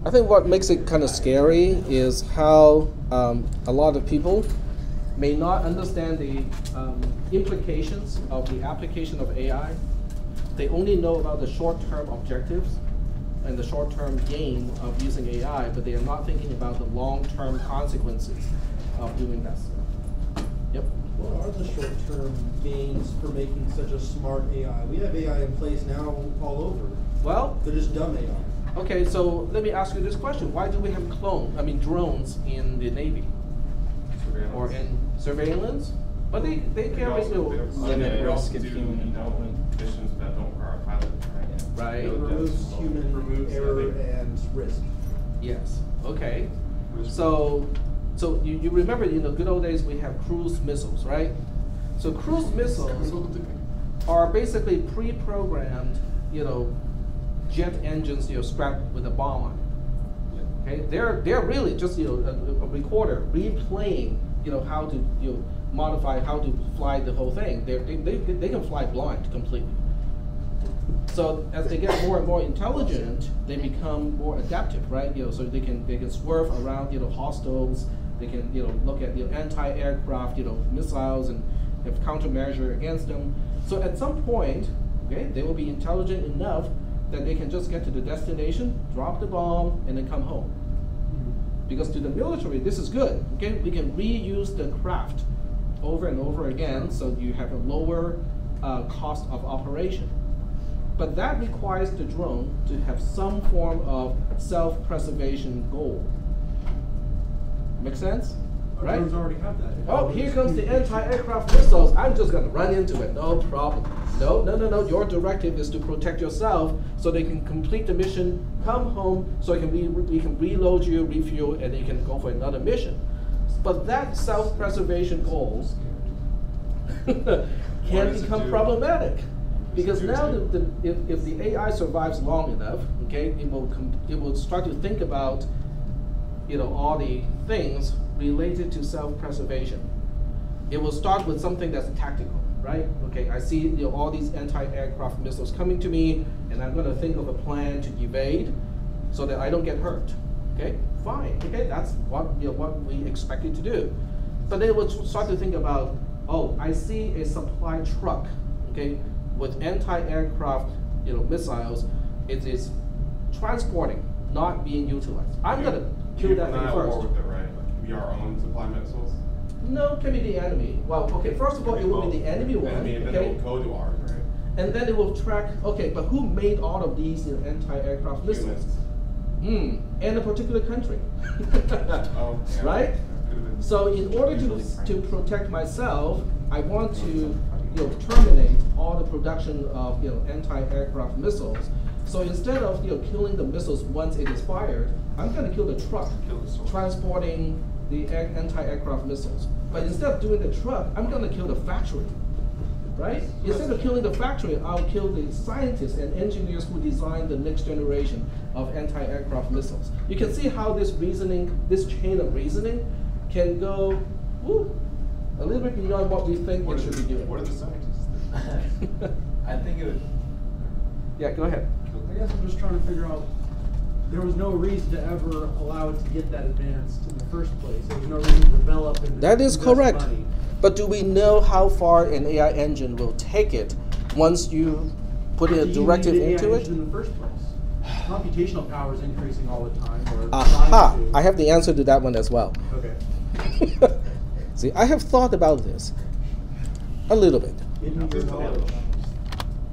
I think what makes it kind of scary is how a lot of people may not understand the implications of the application of AI. They only know about the short-term objectives and the short-term gain of using AI, but they are not thinking about the long-term consequences of doing that stuff. Yep. What are the short-term gains for making such a smart AI? We have AI in place now all over. Well, they're just dumb AI. Okay, so let me ask you this question: why do we have drones in the Navy or in surveillance? But they carry limit risk of human missions that don't require a pilot, right? Right. It removes human error and risk. Yes. Okay. So you remember in the good old days we have cruise missiles, right? So cruise missiles are basically pre-programmed, jet engines, strapped with a bomb on it. Okay, they're really just a recorder replaying, how to modify, how to fly the whole thing. They can fly blind completely. So as they get more and more intelligent, they become more adaptive, right? So they can swerve around, hostiles. They can look at anti-aircraft, missiles and have countermeasure against them. So at some point, okay, they will be intelligent enough that they can just get to the destination, drop the bomb, and then come home. Because to the military, this is good. Okay, we can reuse the craft over and over again, so you have a lower cost of operation. But that requires the drone to have some form of self-preservation goal. Make sense? Right? Drones already have that. Oh, here comes the anti-aircraft missiles. I'm just going to run into it. No problem. No. Your directive is to protect yourself so they can complete the mission, come home, so we can reload you, refuel, and you can go for another mission. But that self-preservation goal can become problematic. Because now, if the AI survives long enough, okay, it will start to think about, all the things related to self-preservation. It will start with something that's tactical, right? Okay, I see all these anti-aircraft missiles coming to me, and I'm going to think of a plan to evade so that I don't get hurt. Okay, fine. Okay, that's what we expect it to do. But then it will start to think about, oh, I see a supply truck, okay, with anti-aircraft missiles. It is transporting, not being utilized. I'm going to kill that thing first. With it, right? Like, be our own supply missiles? No, it can be the enemy. Well, okay, first of all, it will be the enemy one. And then okay? it will go to ours, right? And then it will track, okay, but who made all of these anti-aircraft missiles? And a particular country. Oh, yeah. Right? So in order to protect myself, I want to terminate all the production of anti-aircraft missiles. So instead of killing the missiles once it is fired, I'm going to kill the truck transporting the anti-aircraft missiles. But instead of doing the truck, I'm going to kill the factory, right? Instead of killing the factory, I'll kill the scientists and engineers who designed the next generation of anti-aircraft missiles. You can see how this chain of reasoning can go a little bit beyond what we think it should be doing. What are the scientists think? I think it would. Yeah, go ahead. I guess I'm just trying to figure out, there was no reason to ever allow it to get that advanced in the first place. There was no reason to develop and that is correct. money. But do we know how far an AI engine will take it once you put a directive into it? In the first place? Computational power is increasing all the time. Aha! I have the answer to that one as well. Okay. See, I have thought about this a little bit.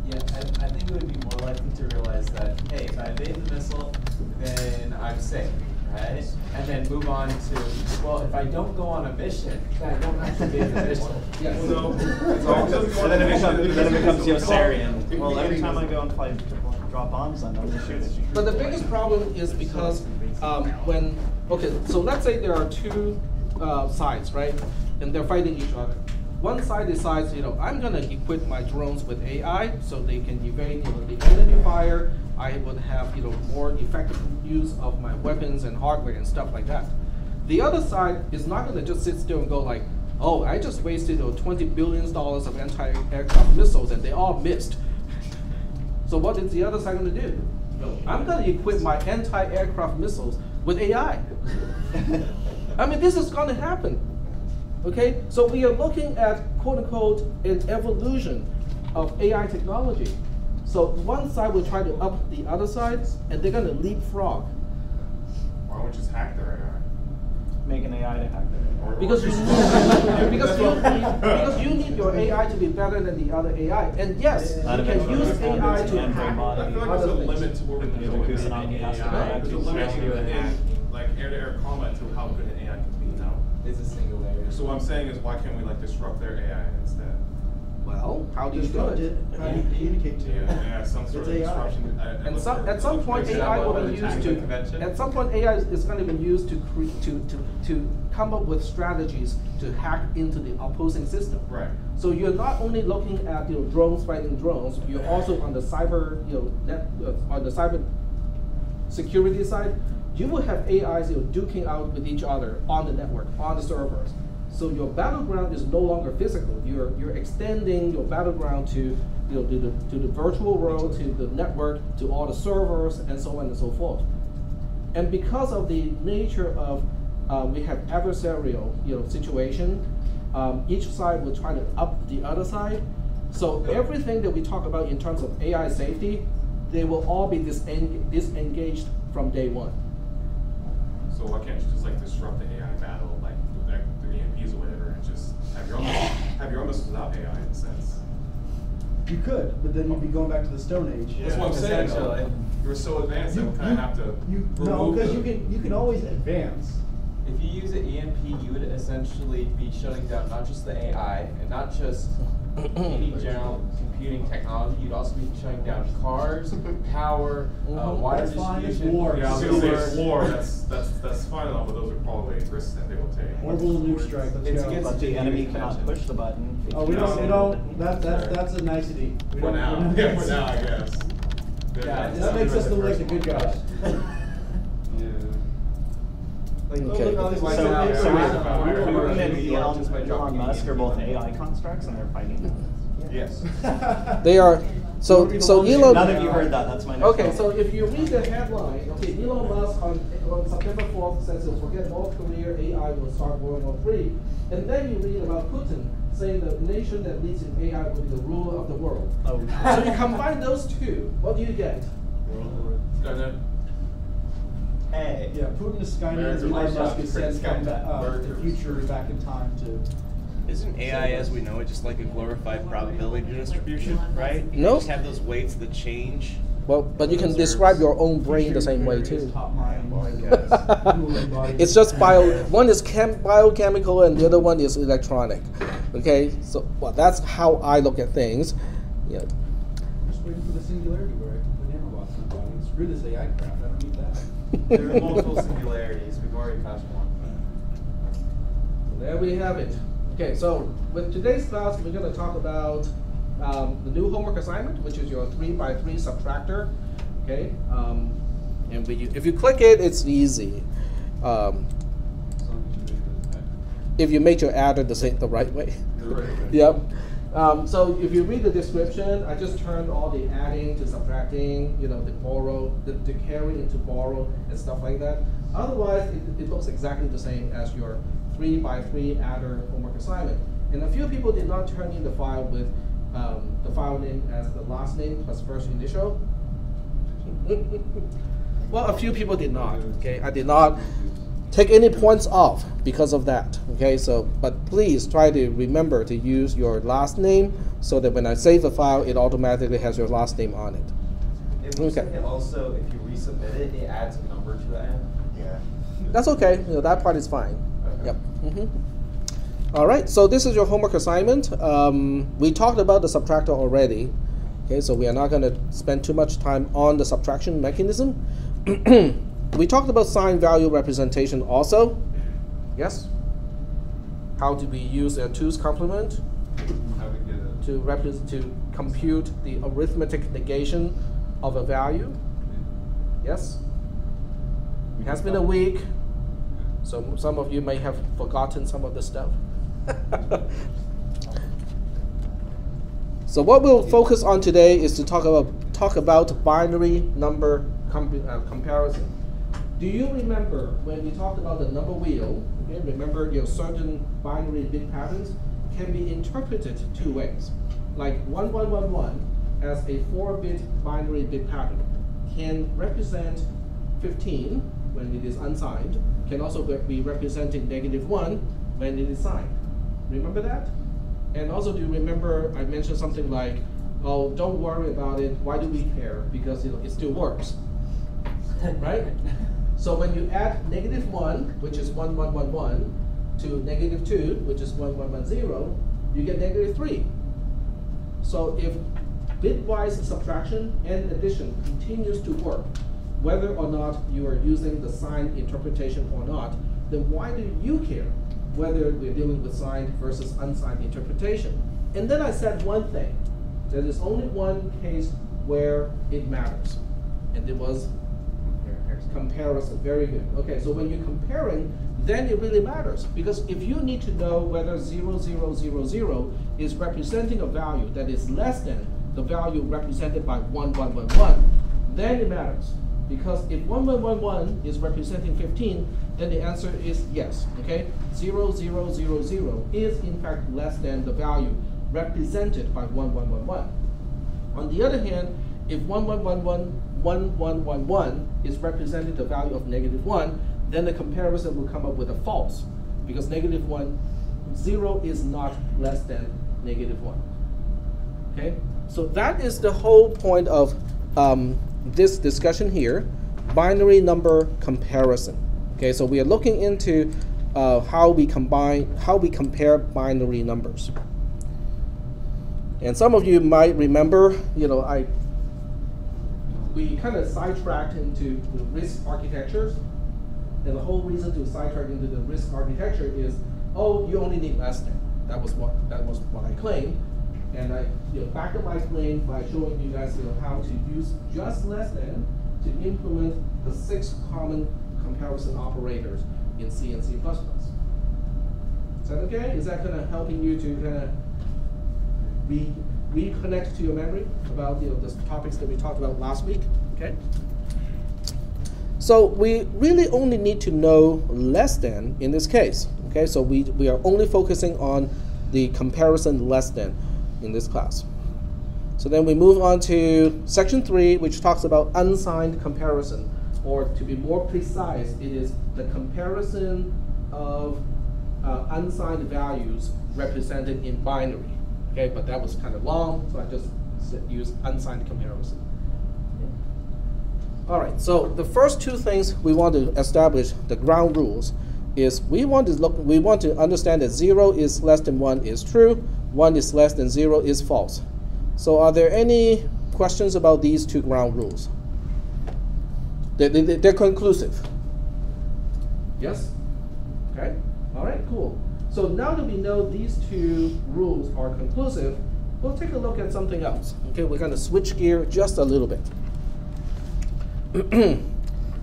Yeah, I think it would be more likely to realize that, hey, if I evade the missile, then I'm safe, right? And then move on to, well, if I don't go on a mission, then I don't have to evade the missile. Yes. So then it becomes Yossarian. Well, every time I go and fight drop bombs, I'm going to shoot it. But the biggest problem is because so let's say there are two sides, right? And they're fighting each other. One side decides, I'm going to equip my drones with AI so they can evade, the enemy fire. I would have, more effective use of my weapons and hardware and stuff like that. The other side is not going to just sit still and go like, oh, I just wasted $20 billion of anti-aircraft missiles and they all missed. So what is the other side going to do? I'm going to equip my anti-aircraft missiles with AI. I mean, this is going to happen. Okay, so we are looking at, quote unquote, an evolution of AI technology. So one side will try to up the other side, and they're going to leapfrog. Why don't we just hack their AI? Make an AI to hack their AI. Because you need your AI to be better than the other AI. And yes, you can use AI to hack I feel like there's a other limit things. to what we can do with AI. There's a limit in like air-to-air comment to how good an AI can be now. It's a singularity. So what I'm saying is, why can't we like disrupt their AI instead? Well, how do you do Disrupt it? How do you communicate to it? Yeah, some sort of It's AI. disruption. At some point, AI will be used to. At some point, AI is going to be used to come up with strategies to hack into the opposing system. Right. So you're not only looking at drones fighting drones. You're also on the cyber on the cyber security side. You will have AIs duking out with each other on the network, on the servers. So your battleground is no longer physical. You're extending your battleground to the virtual world, to the network, to all the servers, and so on and so forth. And because of the nature of we have adversarial situation, each side will try to up the other side. So everything that we talk about in terms of AI safety, they will all be disengaged from day one. So why can't you just like disrupt the AI battle, like the EMPs or whatever, and just have your own missiles without AI in a sense? You could, but then you'd be going back to the Stone Age. That's what I'm saying. essentially. You're so advanced that we kind of have to No, remove because the- you can always advance. If you use an EMP, you would essentially be shutting down not just the AI and not just any general computing technology. You'd also be shutting down cars, power, water That's fine, it's distribution. war. Yeah, I was gonna say sewer. it's war. That's fine and all, but those are probably risks that they will take. Orbital nuke strike. Let's It's go. against But the enemy cannot push the button. Oh, we don't. That's a nicety. We For don't- now, yeah, for now, I guess. Yeah, That makes us look like the good guys. Like, Okay. look at all these white So guys. Putin and Just by Elon dropping Musk are EMP. both AI constructs and they're fighting. Yes. They are. So Elon. Now that you heard that, that's my next Okay, note. so if you read the headline, okay, Elon Musk on September 4th says he'll forget North Korea, AI will start World War III. And then you read about Putin saying the nation that leads in AI will be the ruler of the world. Oh. So you combine those two, what do you get? Skynet. Hey. Yeah, Putin is Skynet, America Elon runs Musk out is to sent create from Skynet. the future back in time to. Isn't AI, as we know it, just like a glorified probability distribution, right? You No. just have those weights that change. Well, but you can describe your own brain the same way too. Top mind, It's just one is biochemical and the other one is electronic. Okay, so well, that's how I look at things. Yeah. Just waiting for the singularity where I can put nanobots in my body. Screw this AI crap. I don't need that. There are multiple singularities. We've already touched one. There we have it. Okay, so with today's class, we're going to talk about the new homework assignment, which is your 3x3 subtractor. Okay, and if you click it, it's easy. If you make your adder the right way. Yep. So if you read the description, I just turned all the adding to subtracting, the borrow, the carry into borrow and stuff like that. Otherwise, it looks exactly the same as your 3x3 adder homework assignment. And a few people did not turn in the file with the file name as the last name plus first initial. Well, a few people did not. Okay, I did not take any points off because of that. Okay, so but please try to remember to use your last name so that when I save the file, it automatically has your last name on it. It looks Okay. like it also, if you resubmit it, it adds a number to the end. Yeah. That's okay. That part is fine. Okay. Yep. All right. So this is your homework assignment. We talked about the subtractor already. Okay, so we are not going to spend too much time on the subtraction mechanism. We talked about sign value representation also. Yes? How do we use a 2's complement How to get it. to compute the arithmetic negation of a value? Yes? It has been a week, so some of you may have forgotten some of the stuff. So what we'll focus on today is to talk about binary number comparison. Do you remember when we talked about the number wheel? Okay, remember certain binary bit patterns can be interpreted two ways. Like 1111 as a 4-bit binary bit pattern can represent 15 when it is unsigned, can also be representing -1 when it is signed. Remember that? And also, do you remember I mentioned something like, oh, don't worry about it, why do we care? Because it still works, right? So when you add -1, which is 1111, to -2, which is 1110, you get -3. So if bitwise subtraction and addition continues to work, whether or not you are using the signed interpretation or not, then why do you care whether we're dealing with signed versus unsigned interpretation? And then I said one thing. There is only one case where it matters, and it was comparison. Very good. Okay, so when you're comparing, then it really matters, because if you need to know whether 0000 is representing a value that is less than the value represented by 1111, then it matters. Because if 1111 is representing 15, then the answer is yes. Okay, 0000 is in fact less than the value represented by 1111. On the other hand, if 1111 is representing the value of -1, then the comparison will come up with a false, because -1, 0 is not less than -1. Okay, so that is the whole point of this discussion here, binary number comparison. Okay, so we are looking into how we compare binary numbers. And some of you might remember, we kind of sidetracked into the RISC architectures, and the whole reason to sidetrack into the RISC architecture is, oh, you only need less than. That was what I claimed, and I backed up my claim by showing you guys how to use just less than to implement the 6 common comparison operators in C and C++. Is that okay? Is that kind of helping you to kind of reconnect to your memory about the topics that we talked about last week? Okay. So we really only need to know less than in this case. Okay, so we are only focusing on the comparison less than in this class. So then we move on to section 3, which talks about unsigned comparison, or to be more precise, it is the comparison of unsigned values represented in binary. Okay, but that was kind of long, so I just used unsigned comparison. All right, so the first two things we want to establish, the ground rules, is we want to understand that 0 is less than 1 is true, 1 is less than 0 is false. So are there any questions about these two ground rules? They're conclusive. Yes? Okay, all right, cool. So now that we know these two rules are conclusive, we'll take a look at something else. Okay, we're going to switch gear just a little bit.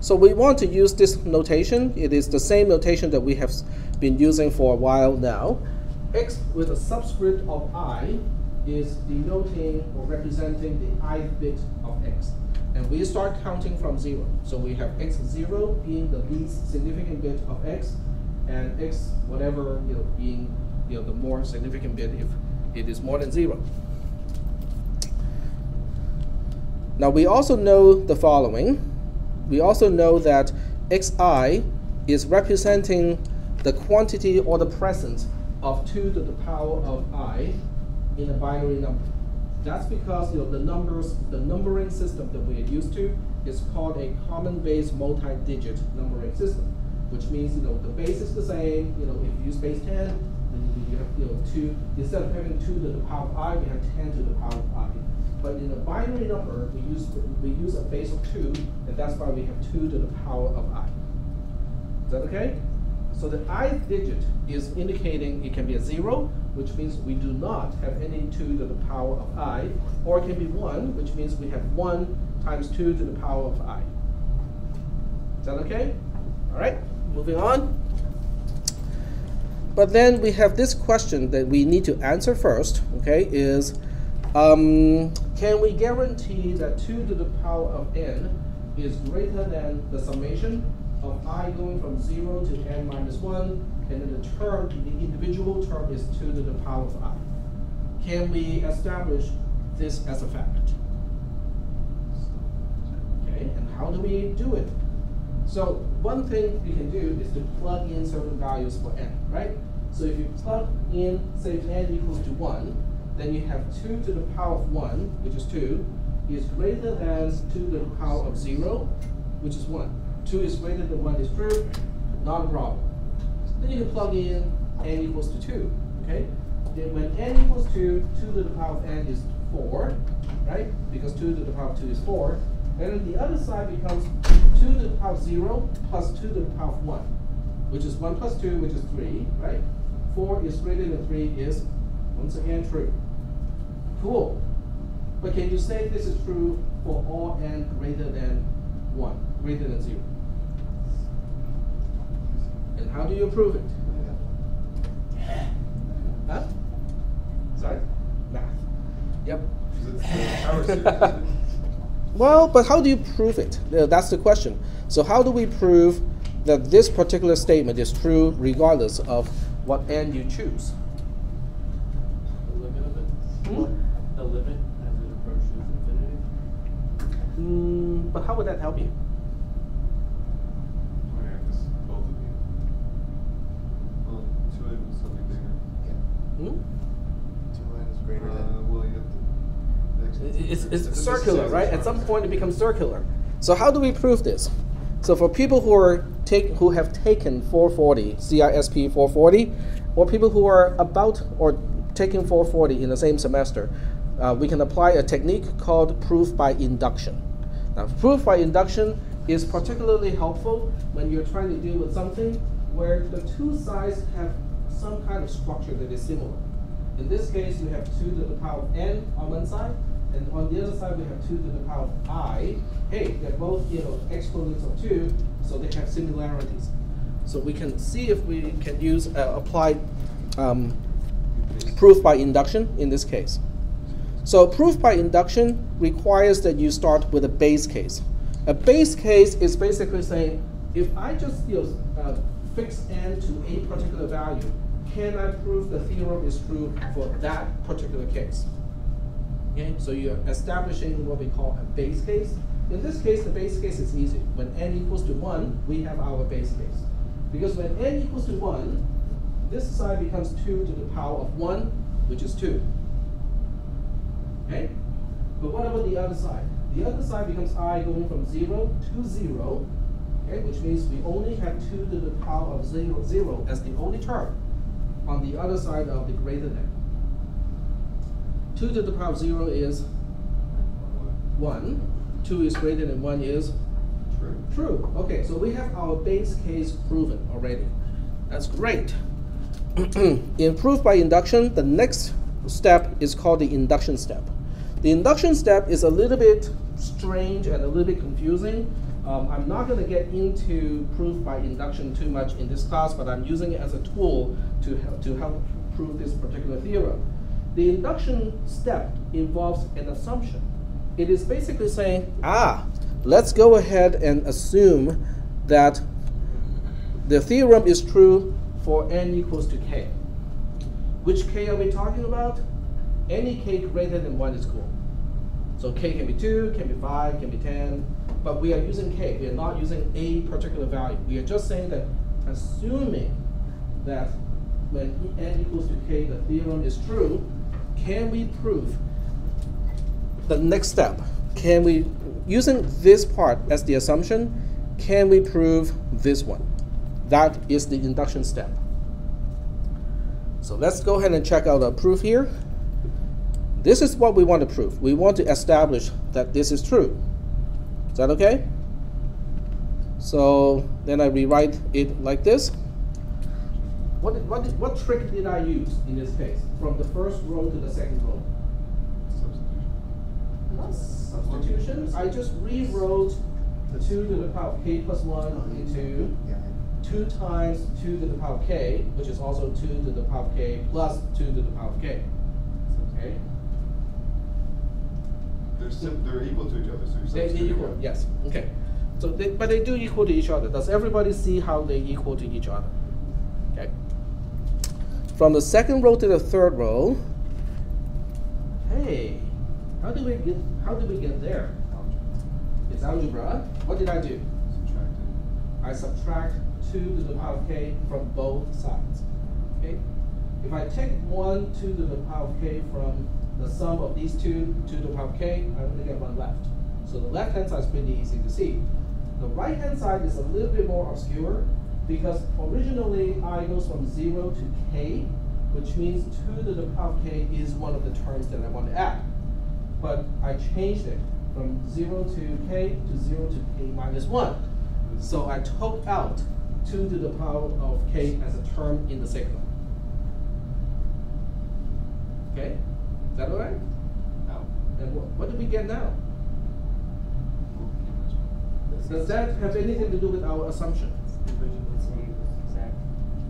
So we want to use this notation. It is the same notation that we have been using for a while now. X with a subscript of I is denoting or representing the ith bit of X. And we start counting from 0. So we have X0 being the least significant bit of X, and X whatever being the more significant bit if it is more than 0. Now we also know the following. We also know that Xi is representing the quantity or the presence of 2 to the power of I in a binary number. That's because the numbering system that we are used to is called a common base multi-digit numbering system, which means the base is the same. If you use base 10, then you have 2. Instead of having 2 to the power of I, we have 10 to the power of I. But in a binary number, we use a base of 2, and that's why we have 2 to the power of I. Is that okay? So the ith digit is indicating it can be a 0, which means we do not have any 2 to the power of I, or it can be 1, which means we have 1 times 2 to the power of I. Is that okay? All right, moving on. But then we have this question that we need to answer first, okay, is can we guarantee that 2 to the power of n is greater than the summation of I going from 0 to n minus 1, and then the term, the individual term is 2 to the power of I. Can we establish this as a fact? Okay, and how do we do it? So one thing you can do is to plug in certain values for n, right? So if you plug in, say n equals to 1, then you have 2 to the power of 1, which is 2, is greater than 2 to the power of 0, which is 1. 2 is greater than 1 is true, not a problem. Then you can plug in n equals to 2, okay? Then when n equals 2, 2 to the power of n is 4, right? Because 2 to the power of 2 is 4. And then the other side becomes 2 to the power of 0 plus 2 to the power of 1, which is 1 plus 2, which is 3, right? 4 is greater than 3 is, once again, true. Cool. But can you say this is true for all n greater than 1, greater than 0? And how do you prove it? Huh? Sorry? Math. Yep. Well, but how do you prove it? That's the question. So how do we prove that this particular statement is true regardless of what n you choose? The limit of it? The limit as it approaches infinity? But how would that help you? I have this, both of you. Well, 2n is something bigger. 2n is greater than. Well, you have to. It's circular, right? At some point it becomes circular. So how do we prove this? So for people who have taken 440, CISP 440, or people who are about or taking 440 in the same semester, we can apply a technique called proof by induction. Now, proof by induction is particularly helpful when you're trying to deal with something where the two sides have some kind of structure that is similar. In this case, we have 2 to the power of n on one side, and on the other side we have 2 to the power of I. Hey, they're both exponents of 2, so they have similarities. So we can see if we can use apply proof by induction in this case. So proof by induction requires that you start with a base case. A base case is basically saying, if I just fix n to a particular value, can I prove the theorem is true for that particular case? Okay, so you're establishing what we call a base case. In this case, the base case is easy. When n equals to 1, we have our base case. Because when n equals to 1, this side becomes 2 to the power of 1, which is 2. Okay? But what about the other side? The other side becomes I going from 0 to 0, okay, which means we only have 2 to the power of 0, 0 as the only term on the other side of the greater than. 2 to the power of 0 is 1. 2 is greater than 1 is True. true. Okay, so we have our base case proven already. That's great. In proof by induction, the next step is called the induction step. The induction step is a little bit strange and a little bit confusing. I'm not going to get into proof by induction too much in this class, but I'm using it as a tool to help prove this particular theorem. The induction step involves an assumption. It is basically saying, let's go ahead and assume that the theorem is true for n equals to k. Which k are we talking about? Any k greater than 1 is cool. So k can be 2, can be 5, can be 10, but we are using k. We are not using a particular value. We are just saying that assuming that when n equals to k, the theorem is true, can we prove the next step? Can we, using this part as the assumption, can we prove this one? That is the induction step. So let's go ahead and check out our proof here. This is what we want to prove. We want to establish that this is true. Is that okay? So then I rewrite it like this. What trick did I use in this case? From the first row to the second row? Not substitution. I just rewrote the 2 to the power of k plus 1 into 2 times 2 to the power of k, which is also 2 to the power of k plus 2 to the power of k. Okay. They're equal to each other, so you're They're substituting equal, them. yes. Okay. So but they do equal to each other. Does everybody see how they equal to each other? Okay. From the second row to the third row, hey, how did we get there? It's algebra. What did I do? Subtracting. I subtract 2 to the power of k from both sides. Okay? If I take 1 2 to the power of k from the sum of these 2 to the power of k, I only get 1 left. So the left-hand side is pretty easy to see. The right-hand side is a little bit more obscure because originally I goes from 0 to k, which means 2 to the power of k is one of the terms that I want to add. But I changed it from 0 to k to 0 to k minus 1. So I took out 2 to the power of k as a term in the signal. Okay? Is that all right? No. And what do we get now? Does that have anything to do with our assumption?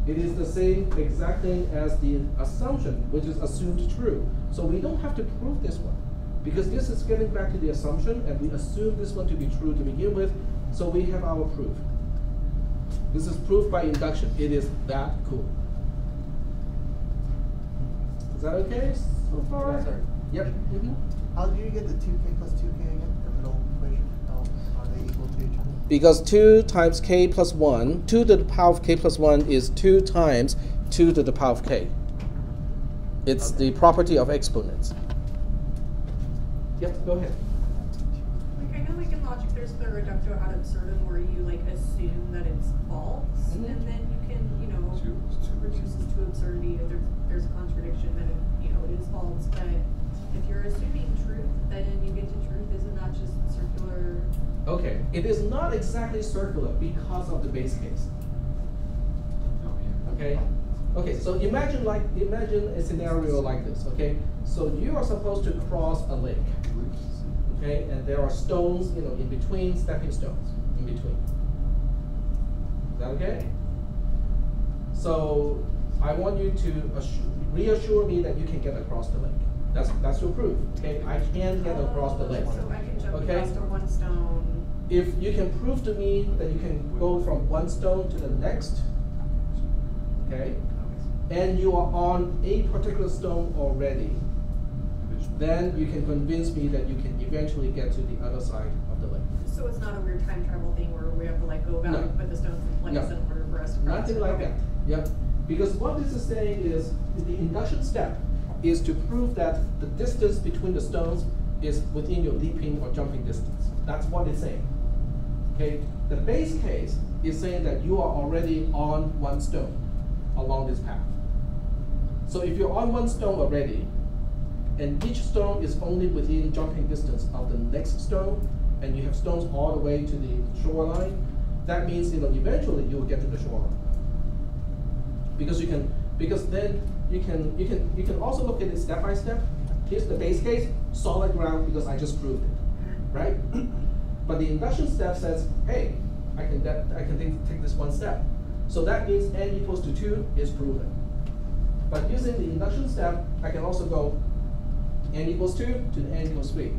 It is the same exact thing as the assumption, which is assumed true. So we don't have to prove this one, because this is getting back to the assumption, and we assume this one to be true to begin with, so we have our proof. This is proof by induction. It is that cool. Is that okay so far? Yeah, sorry. Yep. Mm-hmm. How do you get the 2k plus 2k again? The middle equation? How are they equal to each other? Because 2 times k plus 1, 2 to the power of k plus 1 is 2 times 2 to the power of k. It's the property of exponents. Yep, go ahead. Like, I know like in logic there's the reductio ad absurdum where you like assume that it's false, Mhm. and then you can, reduce this to absurdity if there's a contradiction that it is false. But if you're assuming truth, then you get to truth. Isn't that just circular? Okay, it is not exactly circular because of the base case. Okay? Okay, so imagine a scenario like this, okay? So you are supposed to cross a lake, okay? And there are stones, in between, stepping stones, in between. Is that okay? So I want you to reassure me that you can get across the lake. That's your proof, okay? I can get across the lake. So I can jump Okay? across to one stone. If you can prove to me that you can go from one stone to the next, okay, and you are on a particular stone already, then you can convince me that you can eventually get to the other side of the lake. So it's not a weird time travel thing where we have to like go back No. and put the stones in place No. in order for us to cross. Nothing like that. Yep. Because what this is saying is the induction step is to prove that the distance between the stones is within your leaping or jumping distance. That's what it's saying. Okay? The base case is saying that you are already on one stone along this path. So if you're on one stone already, and each stone is only within jumping distance of the next stone, and you have stones all the way to the shoreline, that means eventually you will get to the shoreline. Because then you can also look at it step by step. Here's the base case, solid ground because I just proved it, right? But the induction step says, hey, I can take this one step. So that means n equals to 2 is proven. But using the induction step, I can also go n equals 2 to n equals 3.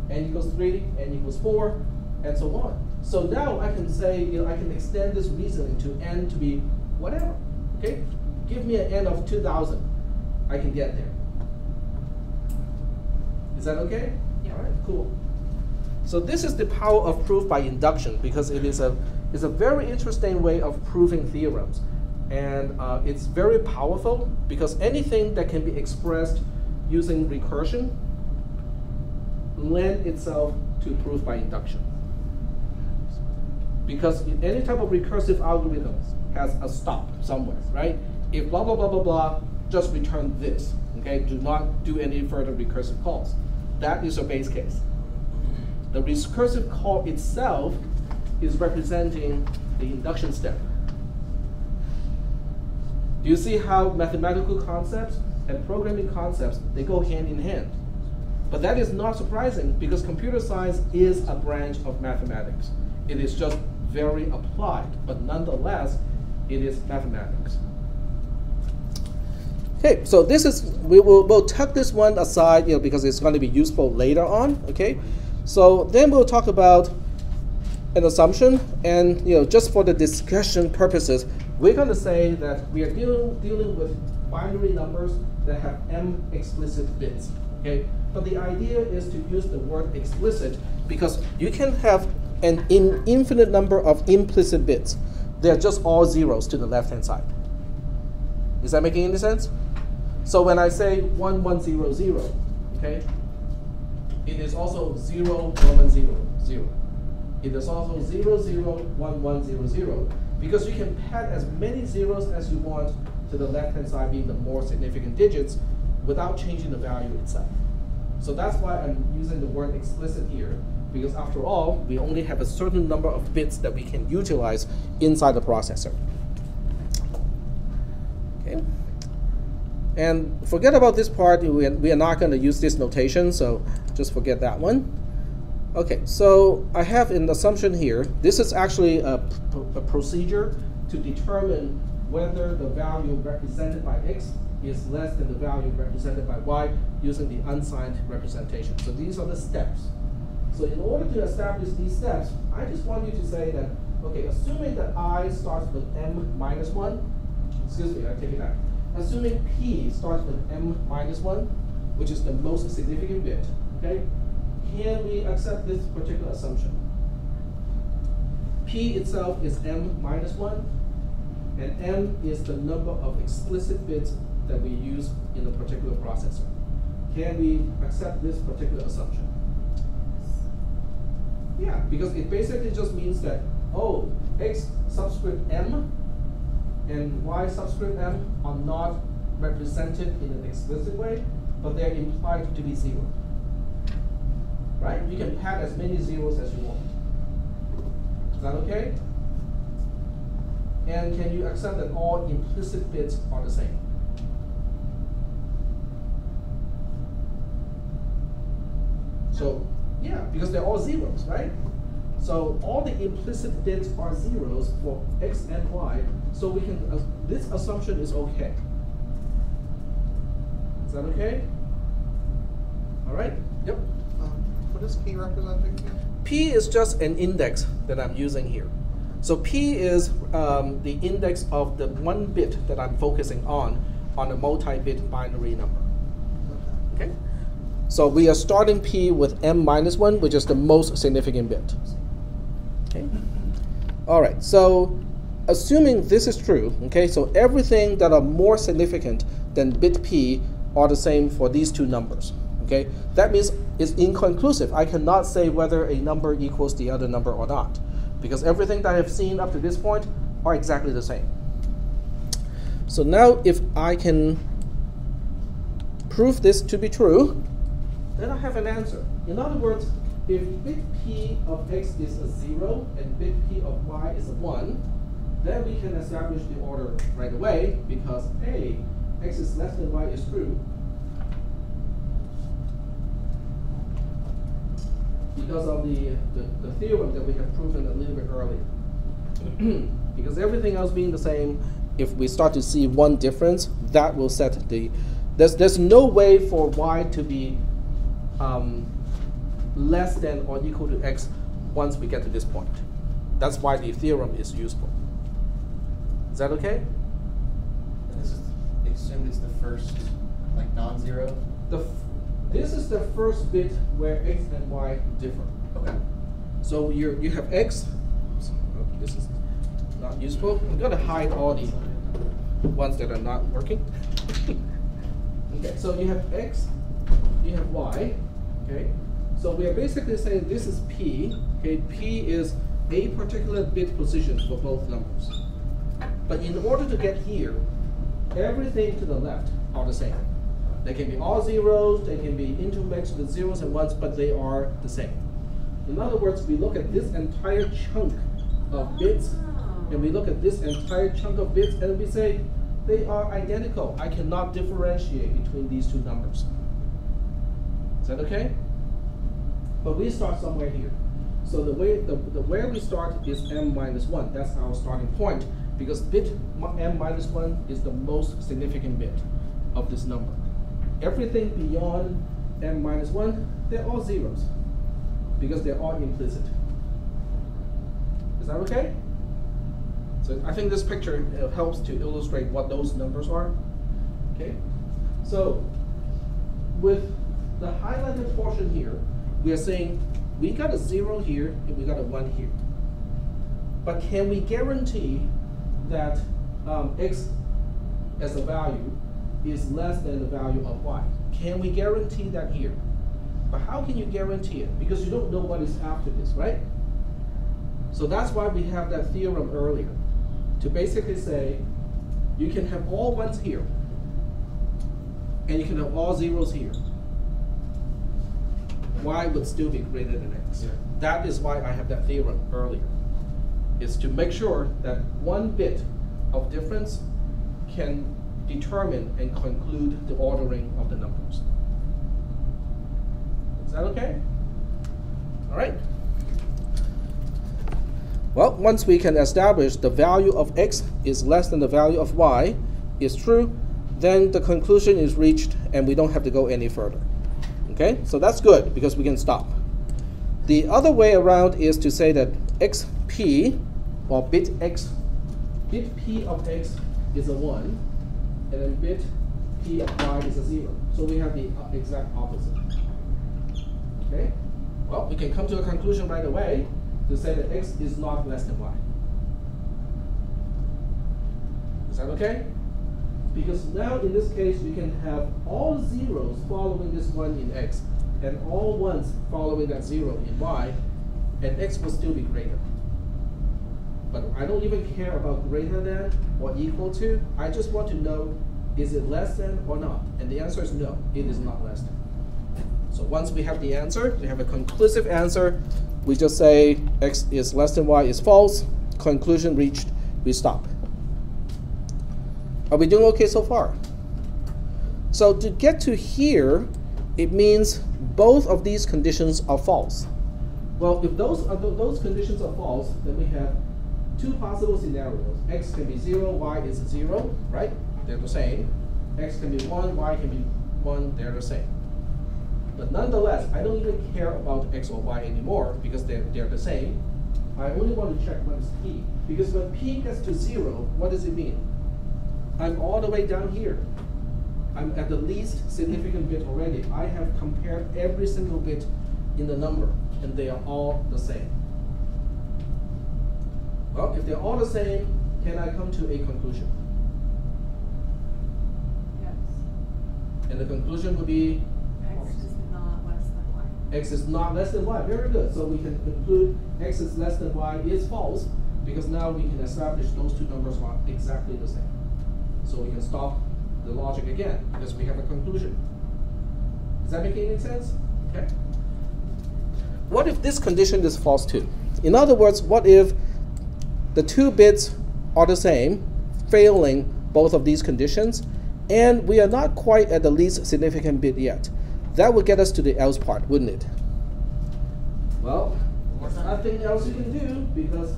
N equals 3, n equals 4, and so on. So now I can say, I can extend this reasoning to n to be whatever. Okay? Give me an n of 2,000. I can get there. Is that okay? Yeah. All right, cool. So this is the power of proof by induction, because it is a very interesting way of proving theorems. And it's very powerful because anything that can be expressed using recursion lends itself to proof by induction. Because any type of recursive algorithm has a stop somewhere, right? If blah, blah, blah, blah, blah, just return this, okay? Do not do any further recursive calls. That is your base case. The recursive call itself is representing the induction step. Do you see how mathematical concepts and programming concepts, they go hand in hand? But that is not surprising because computer science is a branch of mathematics. It is just very applied, but nonetheless, it is mathematics. Okay, so this is, we'll tuck this one aside, because it's going to be useful later on, okay? So then we'll talk about an assumption, and just for the discussion purposes, we're going to say that we are dealing with binary numbers that have m explicit bits, okay? But the idea is to use the word explicit because you can have an infinite number of implicit bits. They're just all zeros to the left-hand side. Is that making any sense? So when I say 1, 1, 0, 0, okay, it is also 0, 1, 1, 0, 0. It is also 0, 0, 1, 1, 0, 0, because you can pad as many zeros as you want to the left-hand side being the more significant digits without changing the value itself. So that's why I'm using the word explicit here, because after all, we only have a certain number of bits that we can utilize inside the processor. Okay. And forget about this part, we are not going to use this notation, so just forget that one. Okay, so I have an assumption here. This is actually a procedure to determine whether the value represented by x is less than the value represented by y using the unsigned representation. So these are the steps. So in order to establish these steps, I just want you to say that, okay, assuming that I starts with m minus 1, excuse me, I take it back. Assuming p starts with m minus 1, which is the most significant bit, okay, can we accept this particular assumption? P itself is m minus 1, and m is the number of explicit bits that we use in a particular processor. Can we accept this particular assumption? Yeah, because it basically just means that, oh, x subscript m and y subscript m are not represented in an explicit way, but they're implied to be 0. Right? You can pad as many zeros as you want. Is that okay? And can you accept that all implicit bits are the same? So, yeah, because they're all zeros, right? So all the implicit bits are zeros for x and y, so we can, this assumption is okay. Is that okay? All right, yep. What is p representing again? P is just an index that I'm using here. So P is the index of the one bit that I'm focusing on a multi-bit binary number. Okay? So we are starting P with m minus 1, which is the most significant bit. Okay? All right, so assuming this is true, okay, so everything that are more significant than bit P are the same for these two numbers. Okay? That means it's inconclusive. I cannot say whether a number equals the other number or not, because everything that I've seen up to this point are exactly the same. So now if I can prove this to be true, then I have an answer. In other words, if bit p of x is a 0 and bit p of y is a 1, then we can establish the order right away, because hey, x is less than y is true. Because of the theorem that we have proven a little bit earlier. Because everything else being the same, if we start to see one difference, that will set the, there's no way for y to be less than or equal to x once we get to this point. That's why the theorem is useful. Is that okay? This is assumed it's the first, like, non-zero? This is the first bit where x and y differ. Okay. So you have x. This is not useful. I'm going to hide all the ones that are not working. Okay, so you have x, you have y. Okay, so we are basically saying this is p. Okay, p is a particular bit position for both numbers. But in order to get here, everything to the left are the same. They can be all zeros, they can be intermixed with zeros and ones, but they are the same. In other words, we look at this entire chunk of bits, and we look at this entire chunk of bits, and we say, they are identical. I cannot differentiate between these two numbers. Is that okay? But we start somewhere here. So the where we start is m minus 1. That's our starting point, because bit m minus 1 is the most significant bit. of this number. Everything beyond n minus 1, they're all zeros because they're all implicit. Is that okay? So I think this picture helps to illustrate what those numbers are. Okay? So with the highlighted portion here, we are saying we got a 0 here and we got a 1 here. But can we guarantee that x as a value is less than the value of y? Can we guarantee that here? But how can you guarantee it? Because you don't know what is after this, right? So that's why we have that theorem earlier, to basically say you can have all ones here, and you can have all zeros here. Y would still be greater than x. Yeah. That is why I have that theorem earlier. It's to make sure that one bit of difference can determine and conclude the ordering of the numbers. Is that okay? All right. Well, once we can establish the value of x is less than the value of y is true, then the conclusion is reached and we don't have to go any further. Okay, so that's good because we can stop. The other way around is to say that xp, or bit p of x is a 1, and then bit p of y is a 0. So we have the exact opposite. Okay, well, we can come to a conclusion right away to say that x is not less than y. Is that okay? Because now in this case we can have all zeros following this 1 in x and all ones following that 0 in y, and x will still be greater. But I don't even care about greater than or equal to. I just want to know, is it less than or not? And the answer is no, it is not less than. So once we have the answer, we have a conclusive answer, we just say x is less than y is false, conclusion reached, we stop. Are we doing okay so far? So to get to here, it means both of these conditions are false. Well, if those conditions are false, then we have two possible scenarios. X can be 0, y is 0, right? They're the same. X can be 1, y can be 1, they're the same. But nonetheless, I don't even care about x or y anymore because they're the same. I only want to check what is p. Because when p gets to 0, what does it mean? I'm all the way down here. I'm at the least significant bit already. I have compared every single bit in the number, and they are all the same. Well, if they're all the same, can I come to a conclusion? Yes. And the conclusion would be X is not less than y. x is not less than y. Very good. So we can conclude x is less than y is false, because now we can establish those two numbers are exactly the same. So we can stop the logic again, because we have a conclusion. Is that making any sense? Okay. What if this condition is false too? In other words, what if the two bits are the same, failing both of these conditions, and we are not quite at the least significant bit yet? That would get us to the else part, wouldn't it? Well, there's nothing else you can do, because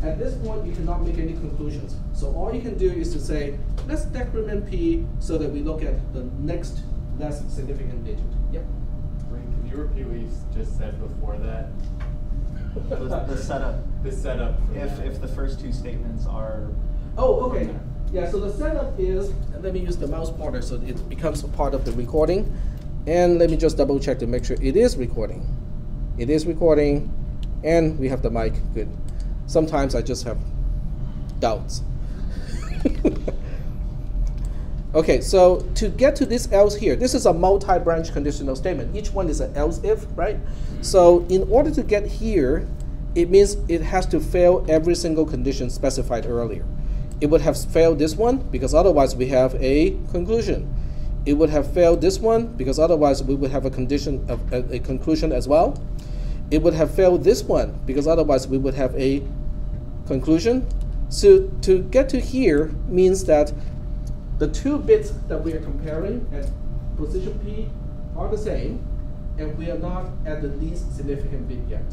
at this point you cannot make any conclusions. So all you can do is to say, let's decrement p so that we look at the next less significant digit. Yep. Wait, can you repeat what you just said before that? The setup. The setup. If the first two statements are. Oh, okay. Yeah, so the setup is, and let me use the mouse pointer so it becomes a part of the recording. And let me just double check to make sure it is recording. It is recording, and we have the mic. Good. Sometimes I just have doubts. Okay, so to get to this else here, this is a multi-branch conditional statement. Each one is an else if, right? So in order to get here, it means it has to fail every single condition specified earlier. It would have failed this one, because otherwise we have a conclusion. It would have failed this one, because otherwise we would have a condition of a conclusion as well. It would have failed this one, because otherwise we would have a conclusion. So to get to here means that the two bits that we are comparing at position P are the same, and we are not at the least significant bit yet.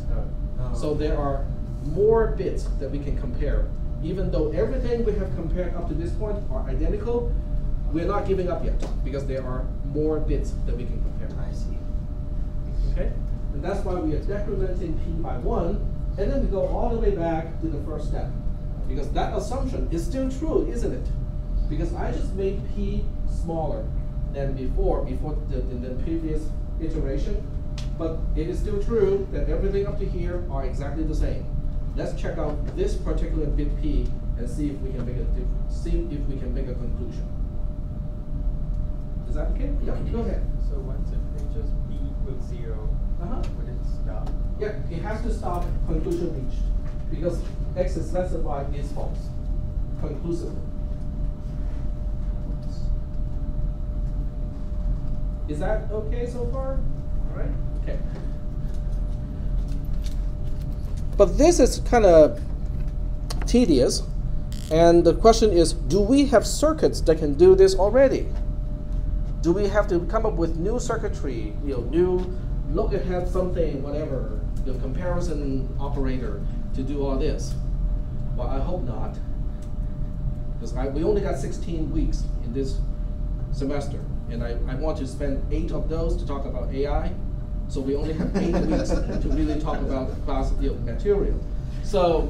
So there are more bits that we can compare. Even though everything we have compared up to this point are identical, We're not giving up yet because there are more bits that we can compare. I see. Okay? And that's why we are decrementing p by 1, and then we go all the way back to the first step. Because that assumption is still true, isn't it? Because I just made p smaller than before the previous iteration, but it is still true that everything up to here are exactly the same. Let's check out this particular bit p and see if we can make a conclusion. Is that okay? Yeah, go ahead. So once it reaches p equals 0, would it stop? Yeah, it has to stop conclusion reached because x is less than y is false conclusively. Is that okay so far? All right. Okay. But this is kind of tedious, and the question is, do we have circuits that can do this already? Do we have to come up with new circuitry, new look ahead something, whatever, the comparison operator to do all this? Well, I hope not, because we only got 16 weeks in this semester, and I want to spend 8 of those to talk about AI. So we only have 8 weeks to really talk about class material. So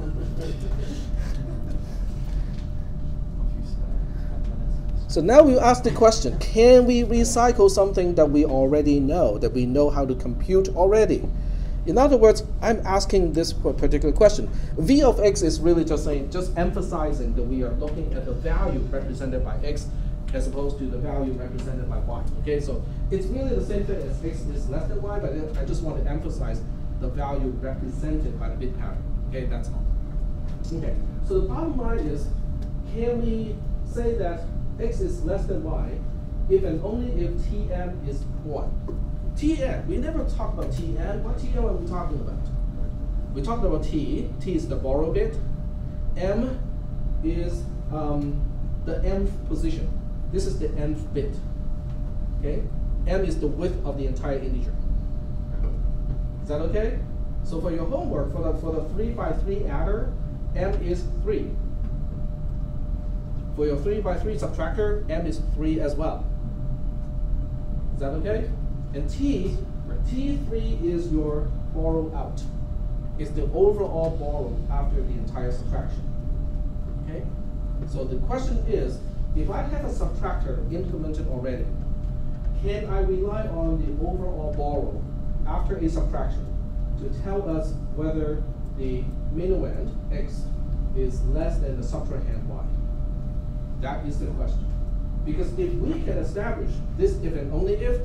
now we ask the question, can we recycle something that we already know, that we know how to compute already? In other words, I'm asking this particular question. V of x is really just emphasizing that we are looking at the value represented by x as opposed to the value represented by y. Okay, so it's really the same thing as x is less than y, but I just want to emphasize the value represented by the bit pattern. Okay, that's all. Okay, so the bottom line is, can we say that x is less than y if and only if Tn is 1? Tn, we never talk about Tn. What Tn are we talking about? We talked about T. T is the borrow bit. M is the nth position. This is the nth bit. Okay? M is the width of the entire integer. Is that okay? So for your homework, for the 3 by 3 adder, M is 3. For your 3 by 3 subtractor, M is 3 as well. Is that okay? And T3 is your borrow out. It's the overall borrow after the entire subtraction. Okay? So the question is, if I have a subtractor implemented already, can I rely on the overall borrow after a subtraction to tell us whether the minuend, x, is less than the subtrahend, y? That is the question. Because if we can establish this if and only if,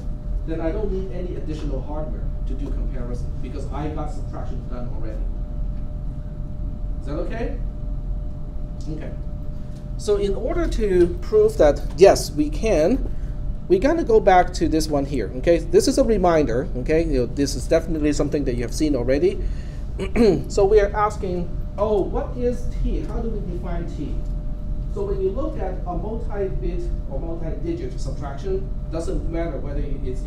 then I don't need any additional hardware to do comparison because I got subtraction done already. Is that okay? Okay. So in order to prove that, yes, we can, we got to go back to this one here. Okay, this is a reminder. Okay, this is definitely something that you have seen already. So we are asking, oh, what is T? How do we define T? So when you look at a multi-bit or multi-digit subtraction, doesn't matter whether it's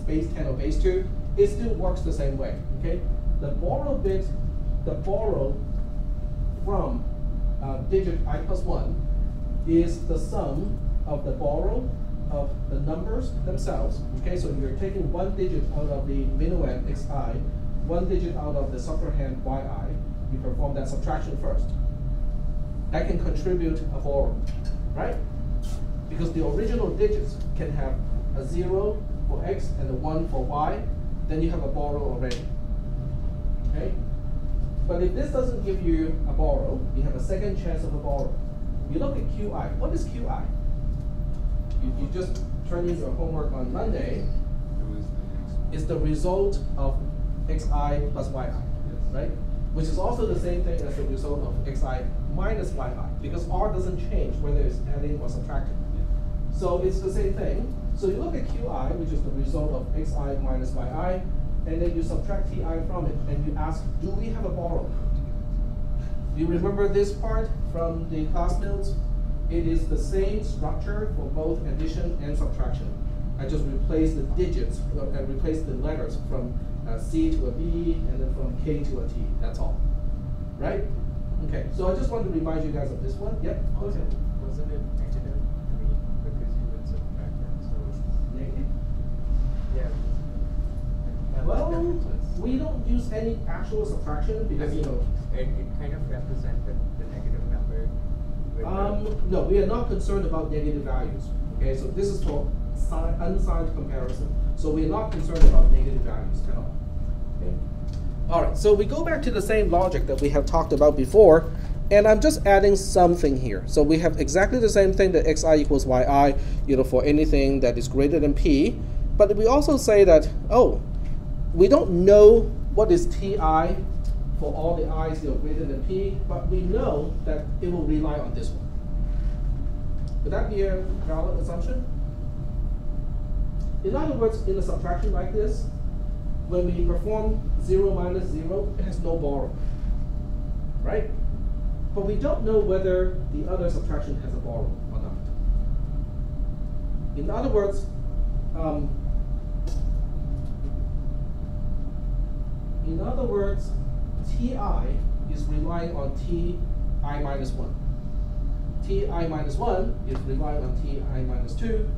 base 10 or base 2, it still works the same way. Okay, the borrow bit, the borrow from digit I plus 1 is the sum of the borrow of the numbers themselves. Okay, so you're taking 1 digit out of the minuend xi, 1 digit out of the subtrahend yi. You perform that subtraction first. That can contribute a borrow, right? Because the original digits can have a 0 for x and a 1 for y, then you have a borrow already. Okay? But if this doesn't give you a borrow, you have a second chance of a borrow. You look at qi. What is qi? You just turn in your homework on Monday. It's the result of xi plus yi, right? Which is also the same thing as the result of xi minus yi, because r doesn't change whether it's adding or subtracting. So it's the same thing. So you look at qi, which is the result of xi minus yi, and then you subtract ti from it, and you ask, do we have a borrow? Do you remember this part from the class notes? It is the same structure for both addition and subtraction. I just replaced the digits and replaced the letters from C to a B and then from K to a T. That's all. Right? Okay. So I just want to remind you guys of this one. Yep. Also, okay. wasn't it negative 3 because use any actual subtraction because you know. It kind of represented the negative number. No, we are not concerned about negative values. Okay, so this is for unsigned comparison. So we're not concerned about negative values at all. Okay. All right, so we go back to the same logic that we have talked about before, and I'm just adding something here. So we have exactly the same thing that xi equals yi, for anything that is greater than p. But we also say that, oh, we don't know what is ti for all the i's that are greater than p, but we know that it will rely on this one. Would that be a valid assumption? In other words, in a subtraction like this, when we perform 0 minus 0, it has no borrow, right? But we don't know whether the other subtraction has a borrow or not. In other words, ti is relying on ti minus 1. Ti minus 1 is relying on ti minus 2.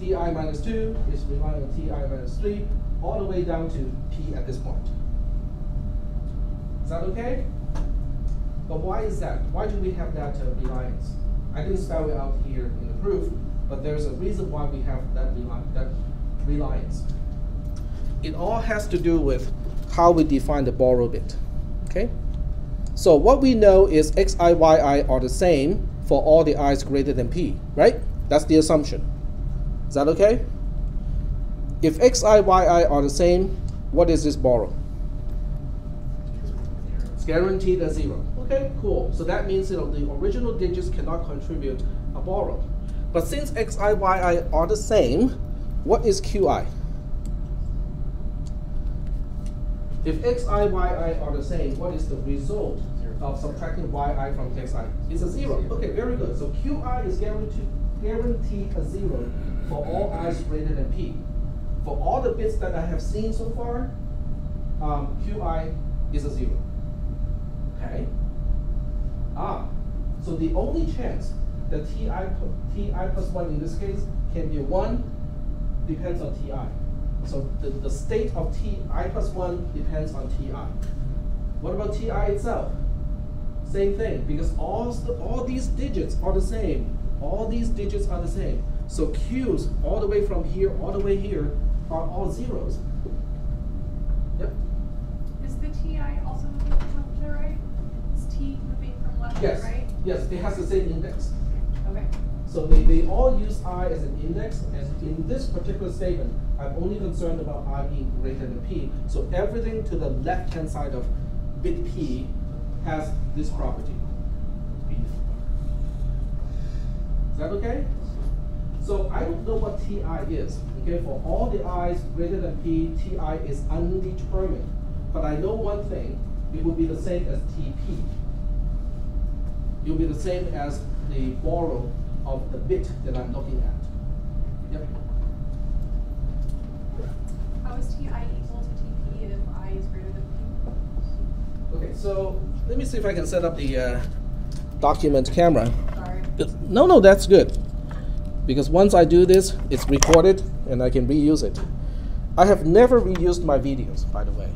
Ti minus 2 is relying on ti minus 3, all the way down to p at this point. Is that okay? But why is that? Why do we have that reliance? I didn't spell it out here in the proof, but there's a reason why we have that reliance. It all has to do with how we define the borrow bit. Okay? So what we know is xi, yi are the same for all the i's greater than p, right? That's the assumption. Is that okay? If xi, yi are the same, what is this borrow? It's guaranteed at 0. Okay, cool. So that means the original digits cannot contribute a borrow. But since xi, yi are the same, what is qi? If xi, yi are the same, what is the result of subtracting yi from xi? It's a 0. Okay, very good. So qi is guaranteed a 0 for all i's greater than p. For all the bits that I have seen so far, qi is a 0. Okay? So the only chance that ti plus 1 in this case can be 1 depends on ti. So the state of ti plus 1 depends on ti. What about ti itself? Same thing, because all these digits are the same. All these digits are the same. So q's all the way from here, all the way here, are all zeros. Yep. Is the ti also moving from left to right? Is t moving from left to right? Yes, it has the same index. Okay. So they all use I as an index, and in this particular statement, I'm only concerned about I being greater than P. So everything to the left-hand side of bit P has this property. Is that okay? So I don't know what Ti is. Okay, for all the i's greater than P, Ti is undetermined. But I know one thing, it will be the same as TP. It will be the same as the borrow of the bit that I'm looking at. Yep. How is Ti equal to TP if I is greater than P? Okay, so let me see if I can set up the document camera. Sorry. No, that's good. Because once I do this, it's recorded and I can reuse it. I have never reused my videos, by the way.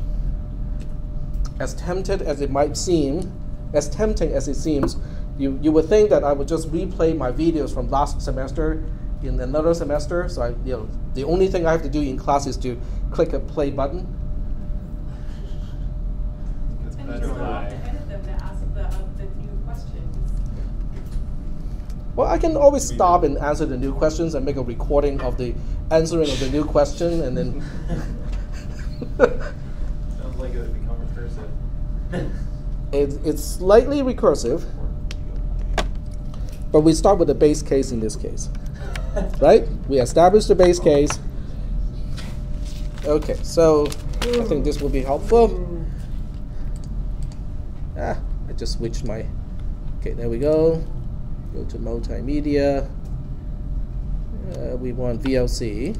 As tempted as it might seem, as tempting as it seems, you would think that I would just replay my videos from last semester in another semester. So the only thing I have to do in class is to click a play button. And you still have to edit them to ask the new questions. Well, I can always stop and answer the new questions and make a recording of the answering of the new question, and then. Sounds like it would become recursive. It's slightly recursive, but we start with the base case in this case, right? We establish the base case. Okay, so I think this will be helpful. I just switched my. Okay, there we go. Go to multimedia. We want VLC.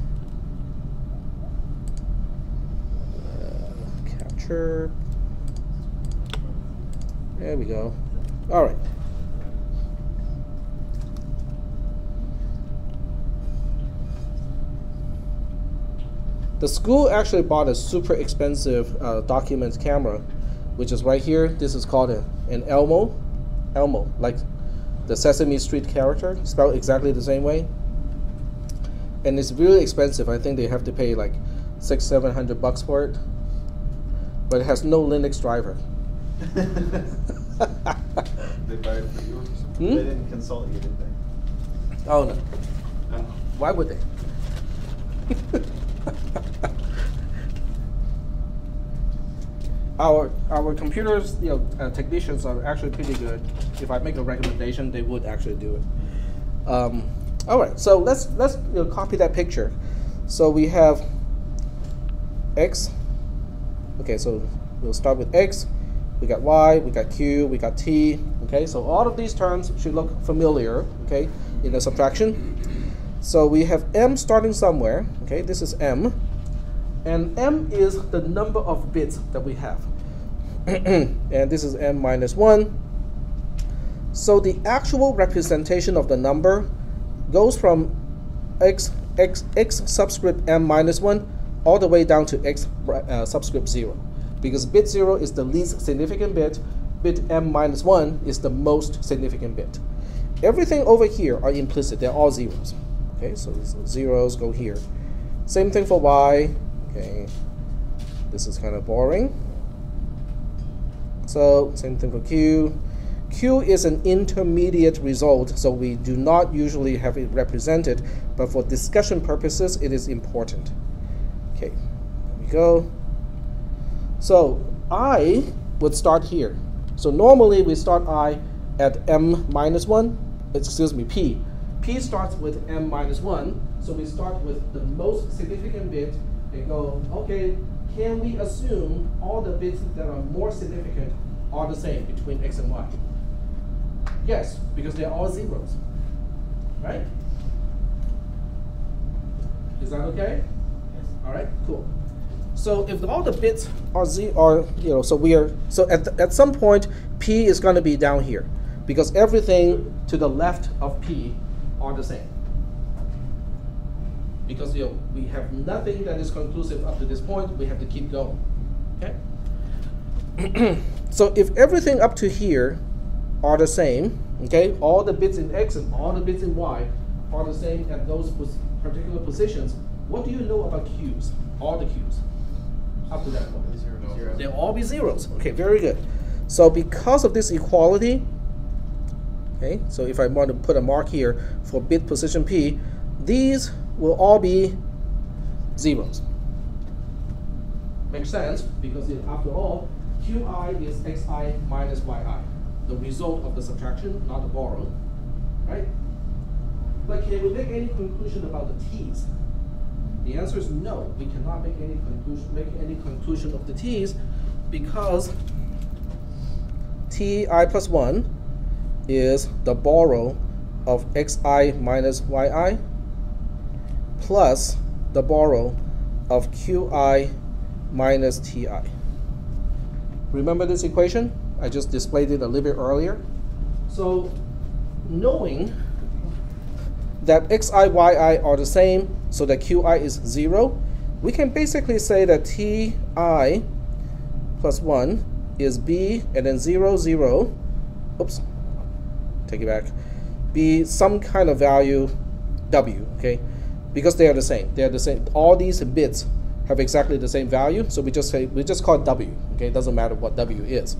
Capture. There we go. All right. The school actually bought a super expensive document camera, which is right here. This is called an Elmo, like the Sesame Street character, spelled exactly the same way. And it's really expensive. I think they have to pay like $600-700 for it. But it has no Linux driver. They buy it for you or something? They didn't consult you, did they? Oh no. No. Why would they? Our computers, technicians are actually pretty good. If I make a recommendation, they would actually do it. All right, so let's copy that picture. So we have x. Okay, so we'll start with x. We got y, we got q, we got t. Okay, so all of these terms should look familiar. Okay, in the subtraction. So we have m starting somewhere. Okay, this is m. And m is the number of bits that we have. And this is m minus 1. So the actual representation of the number goes from x subscript m minus 1 all the way down to x subscript 0. Because bit 0 is the least significant bit, bit m minus 1 is the most significant bit. Everything over here are implicit, they're all zeros. Okay, so these zeros go here. Same thing for y. Okay, this is kind of boring. So same thing for q. Q is an intermediate result, so we do not usually have it represented, but for discussion purposes, it is important. Okay, there we go. So I would start here. So normally we start I at m minus 1, excuse me, p. P starts with m minus 1, so we start with the most significant bit and go, okay, can we assume all the bits that are more significant are the same between x and y? Yes, because they're all zeros, right? Is that okay? Yes. All right, cool. So if all the bits are so at some point p is going to be down here because everything to the left of p are the same. Because we have nothing that is conclusive up to this point, we have to keep going. Okay. So if everything up to here are the same, okay, all the bits in x and all the bits in y are the same at those particular positions, what do you know about q's? All the q's up to that point. Zero. They'll all be zeros. Okay, very good. So because of this equality, okay, so if I want to put a mark here for bit position p, these will all be zeros. Makes sense, because after all, qi is xi minus yi, the result of the subtraction, not the borrow, right? But can we make any conclusion about the t's? The answer is no. We cannot make any conclusion of the t's because ti plus 1 is the borrow of xi minus yi plus the borrow of qi minus ti. Remember this equation? I just displayed it a little bit earlier. So knowing that xi, yi are the same, so that qi is 0, we can basically say that ti plus 1 is b and then 0, 0, oops, take it back, be some kind of value w, okay? Because they are the same. They are the same. All these bits have exactly the same value, so we just call it w, okay? It doesn't matter what w is.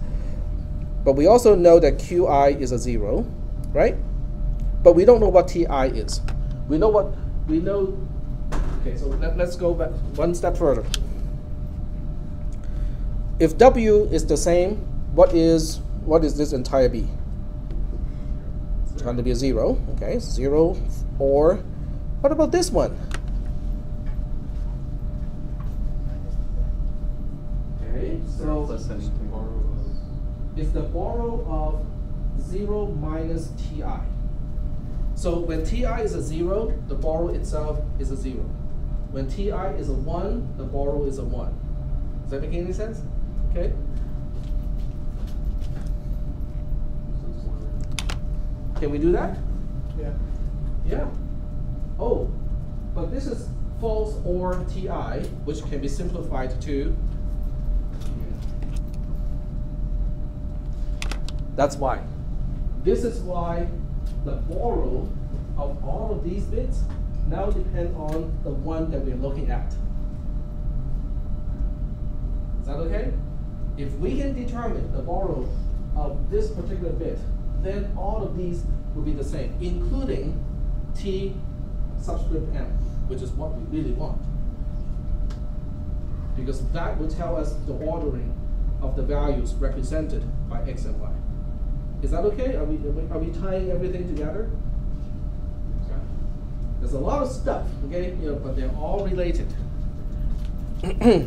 But we also know that qi is a 0, right? But we don't know what ti is. We know. Okay, so let's go back one step further. If w is the same, what is this entire b? It's going to be a 0. Okay, 0. Or what about this one? Okay, so it's the borrow of 0 minus ti. So when ti is a 0, the borrow itself is a 0. When ti is a 1, the borrow is a 1. Does that make any sense? Okay. Can we do that? Yeah. Yeah. Oh, but this is false or ti, which can be simplified to. That's why. This is why the borrow of all of these bits now depend on the one that we're looking at. Is that okay? If we can determine the borrow of this particular bit, then all of these will be the same, including t subscript m, which is what we really want. Because that will tell us the ordering of the values represented by x and y. Is that okay? Are we tying everything together? There's a lot of stuff, okay, but they're all related. Is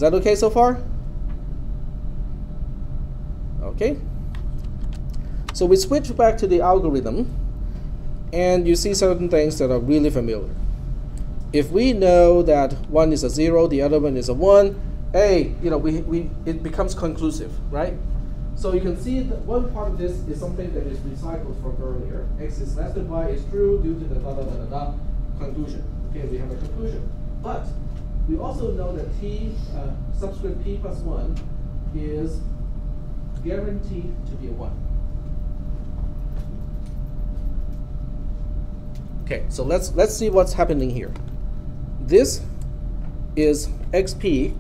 that okay so far? Okay. So we switch back to the algorithm, and you see certain things that are really familiar. If we know that one is a 0, the other one is a 1, hey, it becomes conclusive, right? So you can see that one part of this is something that is recycled from earlier. X is less than y is true due to the conclusion. Okay, we have a conclusion. But we also know that t subscript p plus 1 is guaranteed to be a 1. Okay, so let's see what's happening here. This is xp,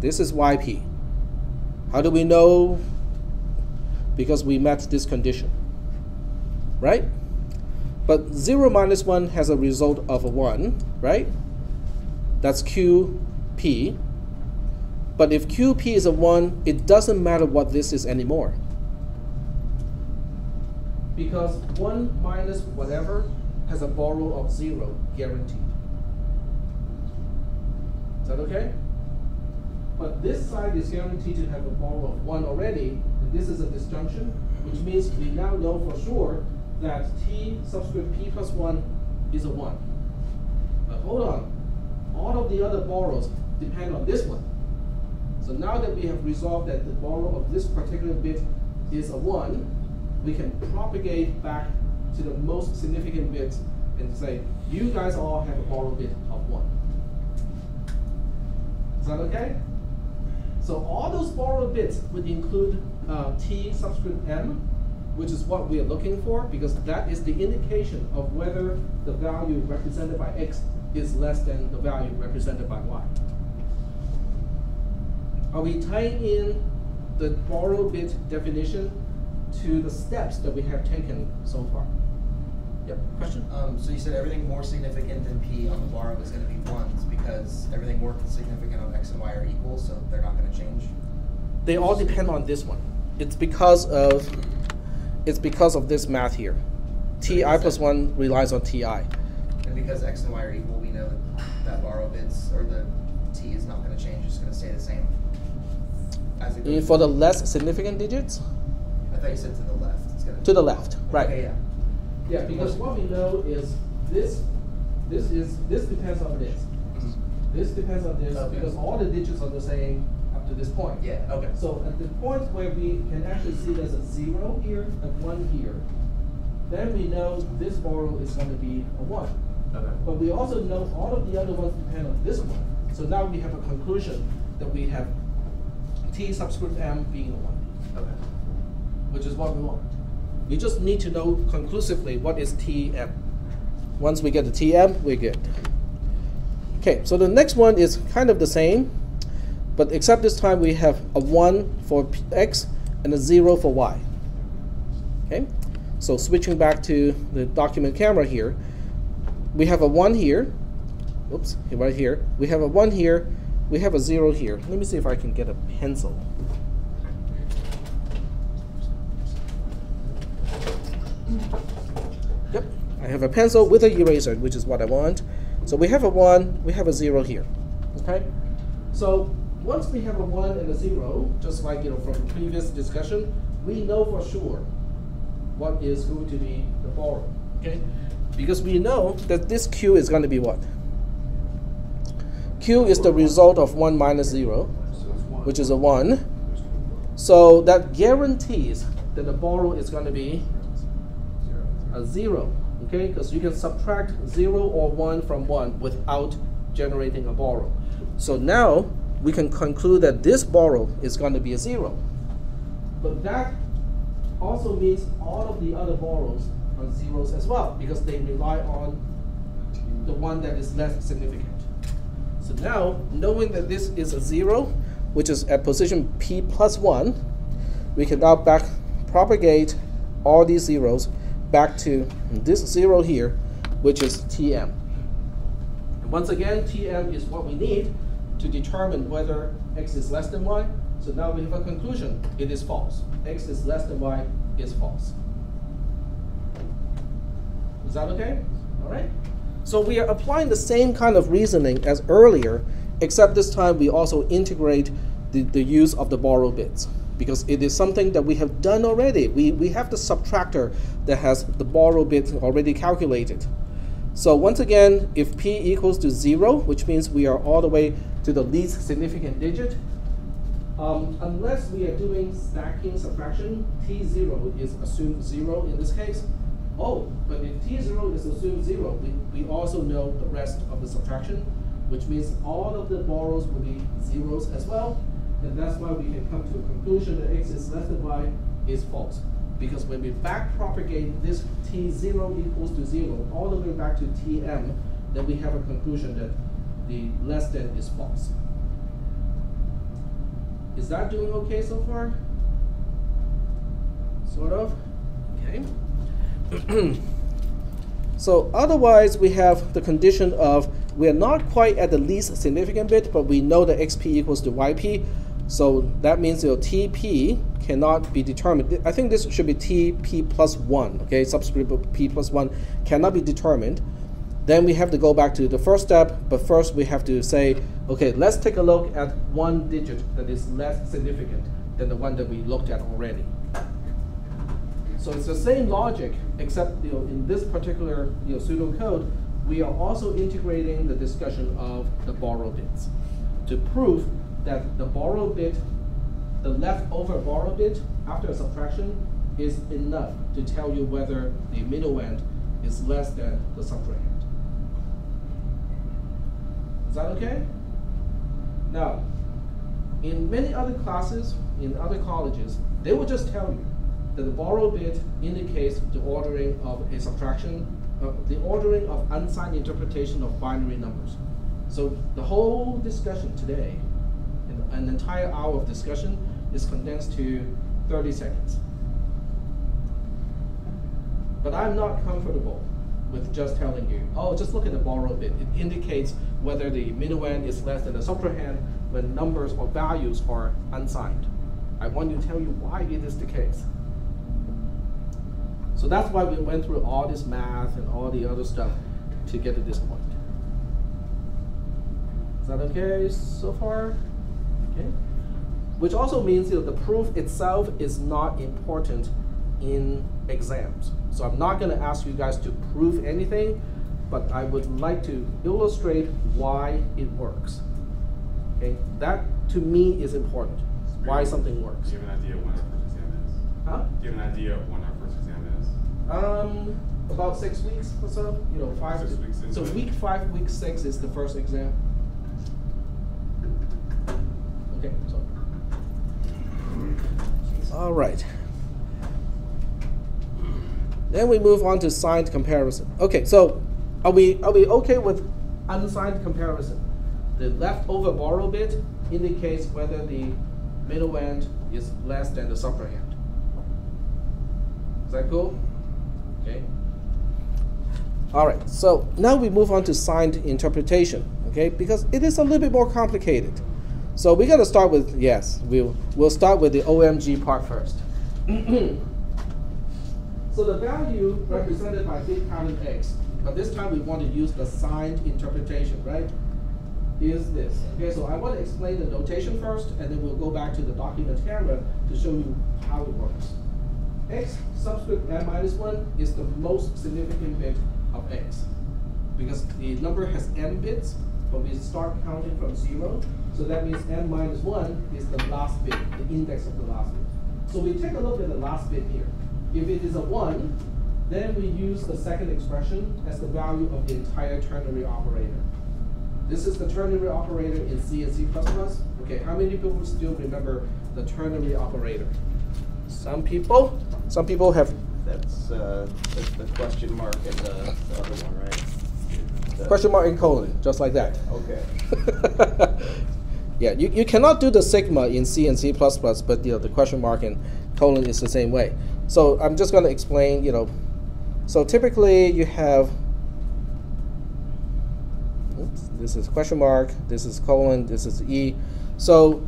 this is yp. How do we know? Because we met this condition, right? But 0 minus 1 has a result of a 1, right? That's qp. But if qp is a 1, it doesn't matter what this is anymore. Because 1 minus whatever has a borrow of 0 guaranteed. Is that okay? But this side is guaranteed to have a borrow of 1 already, and this is a disjunction, which means we now know for sure that t subscript p plus 1 is a 1. But hold on, all of the other borrows depend on this one. So now that we have resolved that the borrow of this particular bit is a 1, we can propagate back to the most significant bits and say, you guys all have a borrow bit of 1. Is that okay? So all those borrowed bits would include t subscript m, which is what we are looking for, because that is the indication of whether the value represented by x is less than the value represented by y. Are we tying in the borrow bit definition to the steps that we have taken so far? Yep, question? So you said everything more significant than p on the borrow is going to be 1s because everything more significant on x and y are equal, so they're not going to change? They all depend on this one. It's because of this math here. Ti plus 1 relies on ti. And because x and y are equal, we know that borrow bits, or the t is not going to change, it's going to stay the same. As it goes For the less significant digits? I thought you said to the left. It's gonna To the left, right. Okay, yeah. Yeah, because what we know is this depends on this. This depends on this, Okay. because all the digits are the same up to this point. Yeah, okay. So at the point where we can actually see there's a 0 here and 1 here, then we know this borrow is going to be a 1. Okay. But we also know all of the other ones depend on this one. So now we have a conclusion that we have t subscript m being a 1. Okay. Which is what we want. We just need to know conclusively what is Tm. Once we get the Tm, we're good. Okay, so the next one is kind of the same, but except this time we have a 1 for x and a 0 for y. Okay, so switching back to the document camera here, we have a 1 here. Oops, right here. We have a 1 here. We have a 0 here. Let me see if I can get a pencil. Yep, I have a pencil with an eraser, which is what I want. So we have a 1, we have a 0 here. Okay? So once we have a 1 and a 0, just like from the previous discussion, we know for sure what is going to be the borrow. Okay? Because we know that this q is going to be what? Q is the result of 1 minus 0, which is a 1. So that guarantees that the borrow is going to be a 0. okay? Because you can subtract 0 or 1 from 1 without generating a borrow. So now we can conclude that this borrow is going to be a 0. But that also means all of the other borrows are zeros as well, because they rely on the one that is less significant. So now, knowing that this is a 0, which is at position p plus 1, we can now back propagate all these zeros back to this 0 here, which is Tm. And once again, Tm is what we need to determine whether x is less than y. So now we have a conclusion. It is false. X is less than y is false. Is that okay? All right. So we are applying the same kind of reasoning as earlier, except this time we also integrate the use of the borrow bits, because it is something that we have done already. We have the subtractor that has the borrow bit already calculated. So once again, if p equals to 0, which means we are all the way to the least significant digit, unless we are doing stacking subtraction, t0 is assumed 0 in this case. Oh, but if t0 is assumed 0, we also know the rest of the subtraction, which means all of the borrows will be zeros as well. And that's why we can come to a conclusion that x is less than y is false. Because when we back propagate this t0 equals to 0 all the way back to tm, then we have a conclusion that the less than is false. Is that doing okay so far? Sort of? Okay. So otherwise, we have the condition of we are not quite at the least significant bit, but we know that xp equals to yp. So that means TP cannot be determined. I think this should be TP plus 1, okay? Subscript P plus 1 cannot be determined. Then we have to go back to the first step, but first we have to say, okay, let's take a look at one digit that is less significant than the one that we looked at already. So it's the same logic, except in this particular pseudocode, we are also integrating the discussion of the borrow bits to prove that the borrow bit, the leftover borrow bit after a subtraction is enough to tell you whether the minuend is less than the subtrahend. Is that okay? Now, in many other classes, in other colleges, they will just tell you that the borrow bit indicates the ordering of a subtraction, the ordering of unsigned interpretation of binary numbers. So the whole discussion today, an entire hour of discussion, is condensed to 30 seconds. But I'm not comfortable with just telling you, oh, just look at the borrow bit. It indicates whether the minuend is less than the subtrahend when numbers or values are unsigned. I want to tell you why it is the case. So that's why we went through all this math and all the other stuff to get to this point. Is that okay so far? Okay. Which also means the proof itself is not important in exams. So I'm not going to ask you guys to prove anything, but I would like to illustrate why it works. Okay, that to me is important. Why something works. Do you have an idea when our first exam is? Huh? Do you have an idea of when our first exam is? About 6 weeks or so. 5. 6 weeks into So it. week 5, week 6 is the first exam. Okay, so. All right. Then we move on to signed comparison. Okay, so are we okay with unsigned comparison? The leftover borrow bit indicates whether the minuend is less than the subtrahend. Is that cool? Okay. All right, so now we move on to signed interpretation, okay? Because it is a little bit more complicated. So we're gonna start with, yes, we'll start with the OMG part first. So the value represented by big pattern X, but this time we want to use the signed interpretation, right? Is this. Okay, so I want to explain the notation first, and then we'll go back to the document camera to show you how it works. X subscript n minus 1 is the most significant bit of X, because the number has n bits, but we start counting from 0, so that means n minus 1 is the last bit, the index of the last bit. So we take a look at the last bit here. If it is a 1, then we use the second expression as the value of the entire ternary operator. This is the ternary operator in C and C++. Okay, how many people still remember the ternary operator? Some people have. That's the question mark and the other one, right? Question mark and colon, just like that. Okay. Yeah, you cannot do the sigma in C and C++, but the question mark and colon is the same way. So I'm just going to explain, so typically you have, oops, this is question mark, this is colon, this is E. So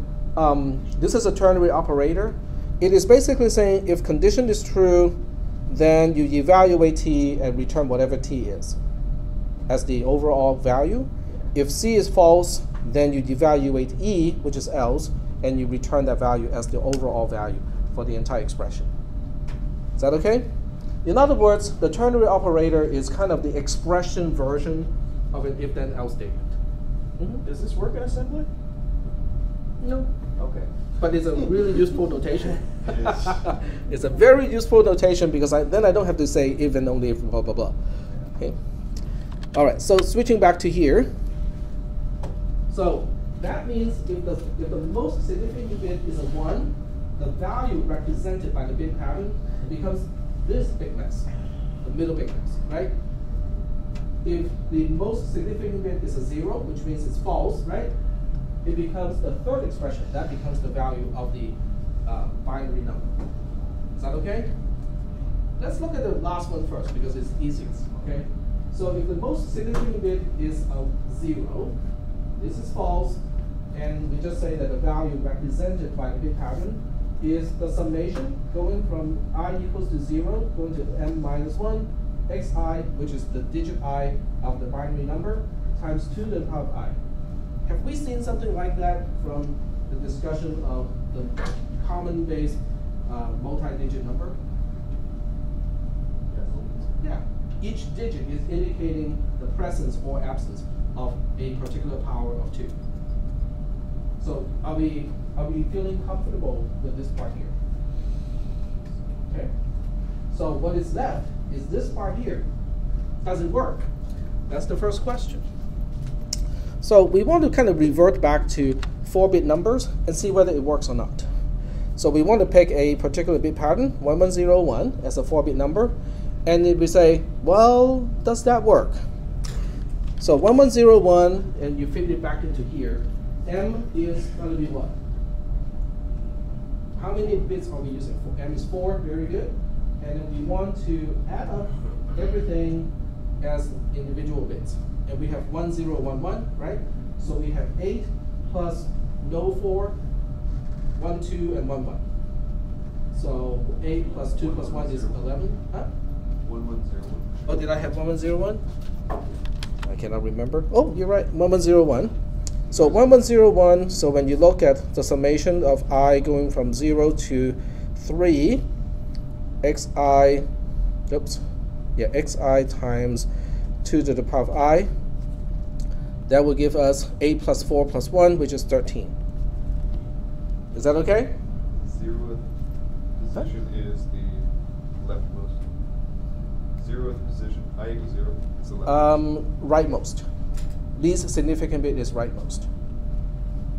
this is a ternary operator. It is basically saying if condition is true, then you evaluate T and return whatever T is as the overall value. If C is false, then you evaluate E, which is else, and you return that value as the overall value for the entire expression. Is that okay? In other words, the ternary operator is kind of the expression version of an if-then-else statement. Does this work in assembly? No. Okay. But it's a really useful notation. It's a very useful notation because then I don't have to say if and only if blah, blah, blah. Okay. All right, so switching back to here. So that means if the most significant bit is a 1, the value represented by the bit pattern becomes this big mess, the middle big mess, right? If the most significant bit is a 0, which means it's false, right? It becomes the third expression. That becomes the value of the binary number. Is that okay? Let's look at the last one first because it's easiest, okay? So if the most significant bit is a 0, this is false, and we just say that the value represented by the bit pattern is the summation going from I equals to 0 going to m minus 1 xi, which is the digit I of the binary number, times 2 to the power of I. Have we seen something like that from the discussion of the common base multi-digit number? Yeah. Each digit is indicating the presence or absence of a particular power of 2. So are we feeling comfortable with this part here? Okay. So what is left is this part here. Does it work? That's the first question. So we want to kind of revert back to 4-bit numbers and see whether it works or not. So we want to pick a particular bit pattern, 1101, as a 4-bit number. And then we say, well, does that work? So 1101, and you fit it back into here. M is going to be what? How many bits are we using? M is 4, very good. And then we want to add up everything as individual bits. And we have 1011, right? So we have 8 plus no 4, 1, 2, and 1, 1. So 8 plus 2 plus 1 is 11. Huh? 1101. Oh, did I have 1101? I cannot remember. Oh, you're right, 1101. So 1101, so when you look at the summation of I going from 0 to 3, xi, xi times 2 to the power of I, that will give us 8 plus 4 plus 1, which is 13. Is that okay? 0th position is the leftmost. 0th position, I equals 0, is the leftmost. Rightmost. Least significant bit is rightmost.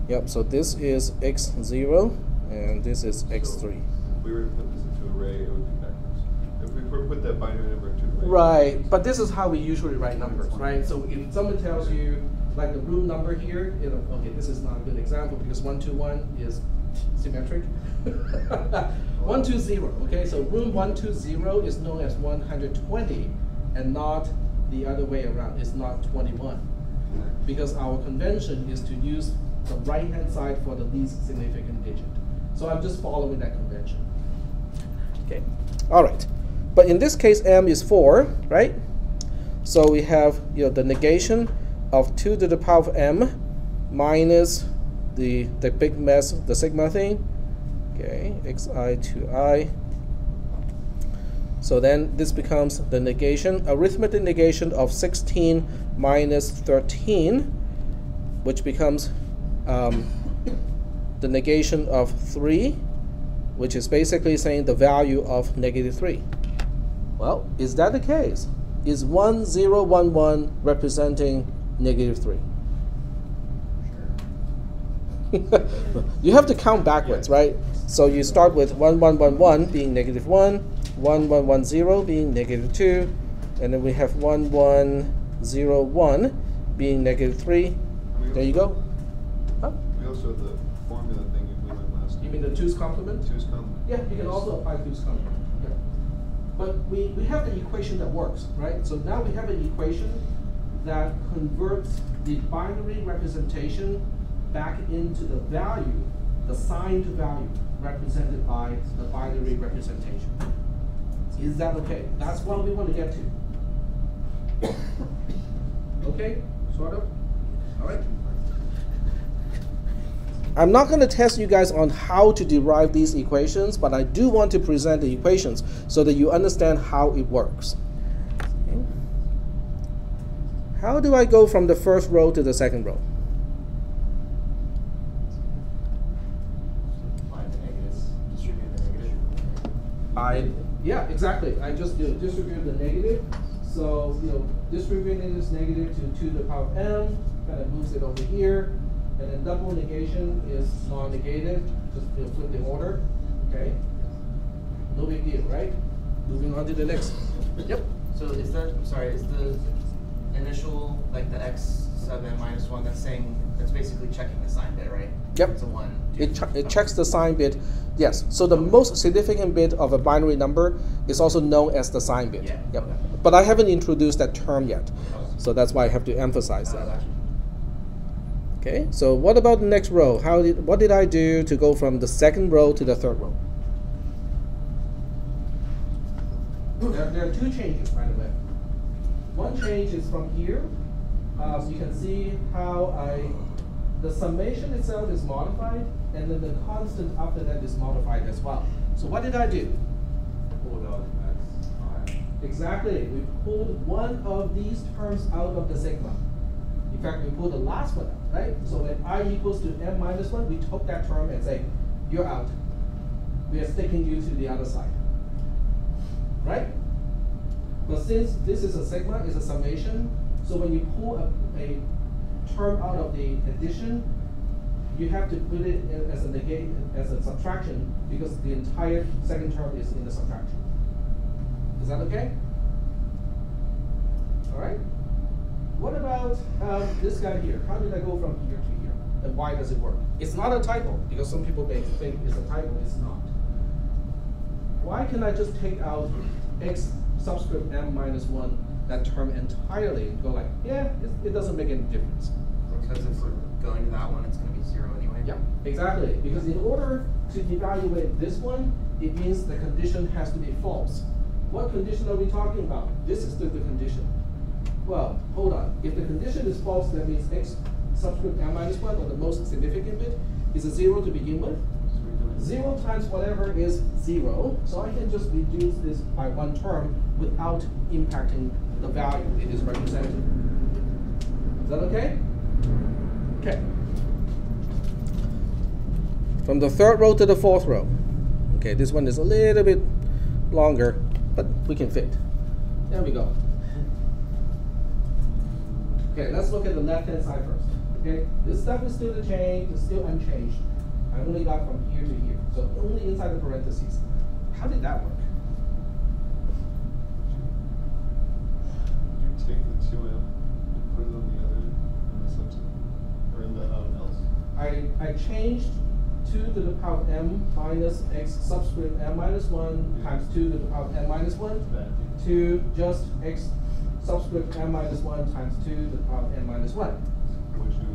Yep, so this is x0, and this is x3. If we were to put this into array, it would be backwards. If we were to put that binary number into array. Right, but this is how we usually write numbers, right? So if someone tells you, like the room number here, okay, this is not a good example because 121 is symmetric. 120, okay, so room 120 is known as 120 and not the other way around, it's not 21. Because our convention is to use the right-hand side for the least significant digit. So I'm just following that convention. Okay, all right. But in this case, m is 4, right? So we have the negation of 2 to the power of m minus the big mess, the sigma thing. Okay, xi to I. So then this becomes the negation, arithmetic negation of 16 minus 13, which becomes the negation of 3, which is basically saying the value of -3. Well, is that the case? Is 1, 0, 1, 1 representing -3? Sure. You have to count backwards, right? So you start with 1, 1, 1, 1 being -1, 1, 1, 1, 0 being -2, and then we have 1, 1, 0, 1 being -3. There you go. Oh. We also have the formula thing we went last time. You mean the 2's complement? 2's complement. Yeah, you can also apply 2's complement. Yeah. But we have the equation that works, right? So now we have an equation that converts the binary representation back into the value, the signed value represented by the binary representation. Is that okay? That's what we want to get to. Okay, sort of? All right. I'm not going to test you guys on how to derive these equations, but I do want to present the equations so that you understand how it works. Okay. How do I go from the first row to the second row? Find the negatives, distribute the negative. Yeah, exactly. I just distribute the negative. So, distributing this negative to 2 to the power of m, kind of moves it over here. And then double negation is non-negative. Just flip the order. Okay. No big deal, right? Moving on to the next. Yep. So is the initial, like the x sub n minus 1, that's basically checking the sign bit, right? Yep. It's a 1. It checks the sign bit. Yes. So the most significant bit of a binary number is also known as the sign bit. Yeah. Yep. Okay. But I haven't introduced that term yet. So that's why I have to emphasize that. Gotcha. Okay, so what about the next row? What did I do to go from the second row to the third row? There are 2 changes, by the way. One change is from here. You can see how the summation itself is modified, and then the constant after that is modified as well. So what did I do? Pulled out x. Exactly, we pulled one of these terms out of the sigma. In fact, we pulled the last one out, right? So when I equals to m minus 1, we took that term and say, you're out. We are sticking you to the other side, right? But since this is a sigma, it's a summation, so when you pull a term out of the addition, you have to put it as a subtraction, because the entire second term is in the subtraction. Is that okay? All right. What about this guy here? How did I go from here to here? And why does it work? It's not a typo, because some people may think it's a typo. It's not. Why can I just take out x subscript m minus 1, that term entirely, and go like, yeah, it doesn't make any difference? Because if we're going to that one, it's going to be 0 anyway. Yeah, exactly. Because in order to evaluate this one, it means the condition has to be false. What condition are we talking about? This is the condition. Well, hold on. If the condition is false, that means x subscript m minus 1, or the most significant bit, is a 0 to begin with. 0 times whatever is 0. So I can just reduce this by one term without impacting the value it is representing. Is that okay? Okay. From the third row to the fourth row. Okay, this one is a little bit longer, but we can fit. There we go. Okay, let's look at the left-hand side first. Okay, this stuff is still it's still unchanged. I only got from here to here, so only inside the parentheses. How did that work? Did you take the 2m and put it on the other in the subset, or in the else? I changed 2 to the power of m minus x subscript m minus 1 times 2 to the power of m minus 1 to just x subscript m minus 1 times 2 to the power of m minus 1. Which do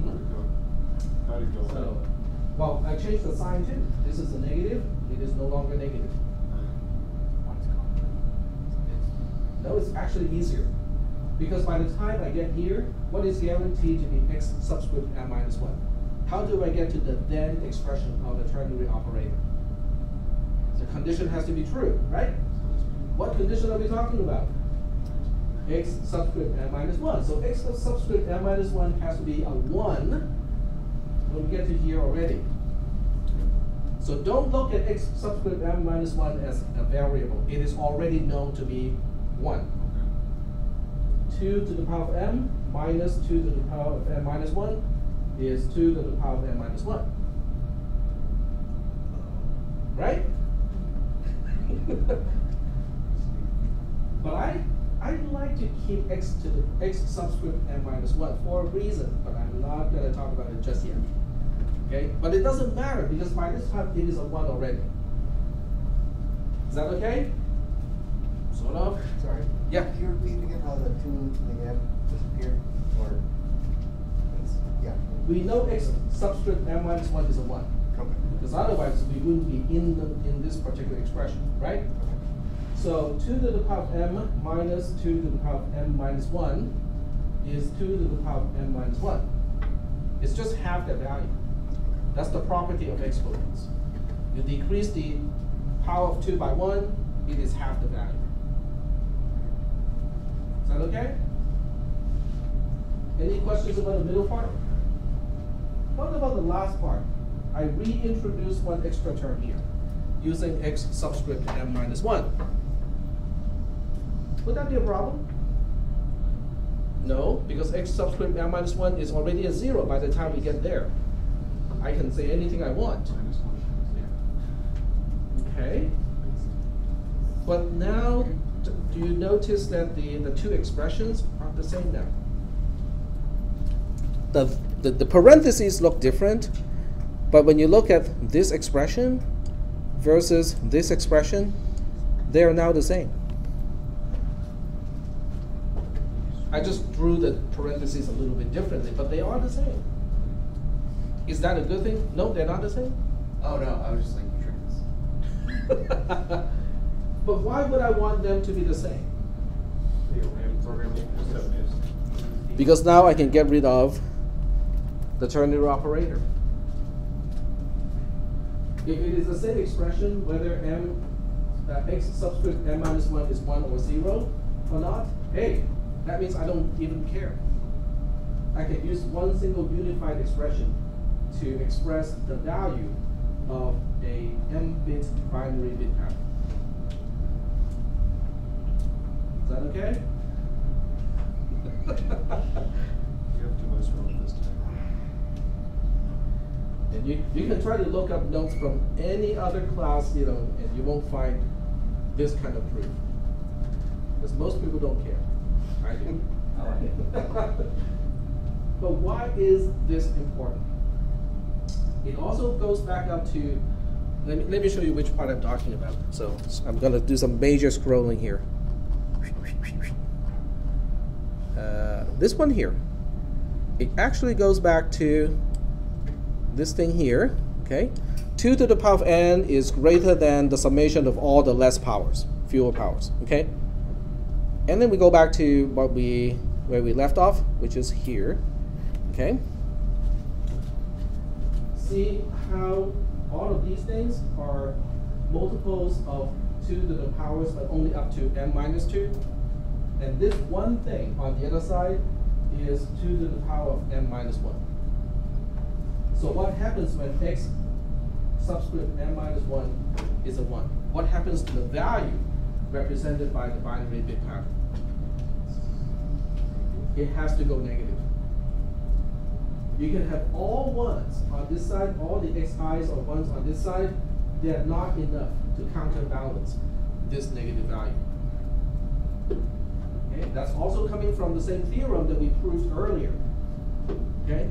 the 2? How did it go? So, well, I changed the sign too. This is a negative. It is no longer negative. No, it's actually easier. Because by the time I get here, what is guaranteed to be x subscript m minus 1? How do I get to the then expression of the ternary operator? The condition has to be true, right? What condition are we talking about? X subscript m minus 1. So x subscript m minus 1 has to be a 1 when we get to here already. So don't look at x subscript m minus 1 as a variable. It is already known to be 1. 2 to the power of m minus 2 to the power of m minus 1 is 2 to the power of m minus 1. Right? But I like to keep x to the x subscript m minus 1 for a reason, but I'm not going to talk about it just yet. Okay? But it doesn't matter because by this time it is a 1 already. Is that okay? Sort of? Sorry. Yeah. Can you repeat again how the 2 to the m disappeared? Or, yeah. We know x subscript m minus 1 is a 1. Okay. Because otherwise we wouldn't be in this particular expression, right? So 2 to the power of m minus 2 to the power of m minus 1 is 2 to the power of m minus 1. It's just half that value. That's the property of exponents. You decrease the power of 2 by 1, it is half the value. Is that okay? Any questions about the middle part? What about the last part? I reintroduce one extra term here, using x subscript m minus 1. Would that be a problem? No, because x subscript m minus 1 is already a 0 by the time we get there. I can say anything I want. Okay. But now, do you notice that the two expressions are the same now? The parentheses look different, but when you look at this expression versus this expression, they are now the same. I just drew the parentheses a little bit differently, but they are the same. Is that a good thing? No, they're not the same? Oh no, I was just like, you tricked us. But why would I want them to be the same? Because now I can get rid of the ternary operator. If it is the same expression, whether x subscript m minus 1 is 1 or 0 or not, hey, that means I don't even care. I can use one single unified expression to express the value of a m-bit binary bit pattern. Is that okay? You have too much fun with this time. And you can try to look up notes from any other class, and you won't find this kind of proof. Because most people don't care. I do. But why is this important? It also goes back up to, let me show you which part I'm talking about. So I'm going to do some major scrolling here. This one here. It actually goes back to this thing here, okay? 2 to the power of n is greater than the summation of all the less powers, fewer powers, okay? And then we go back to where we left off, which is here, okay? See how all of these things are multiples of 2 to the powers, but only up to m minus 2? And this one thing on the other side is 2 to the power of m minus 1. So what happens when x subscript m minus 1 is a 1? What happens to the value represented by the binary bit pattern? It has to go negative. You can have all 1s on this side, all the xi's or 1s on this side. They're not enough to counterbalance this negative value. Okay? That's also coming from the same theorem that we proved earlier. Okay?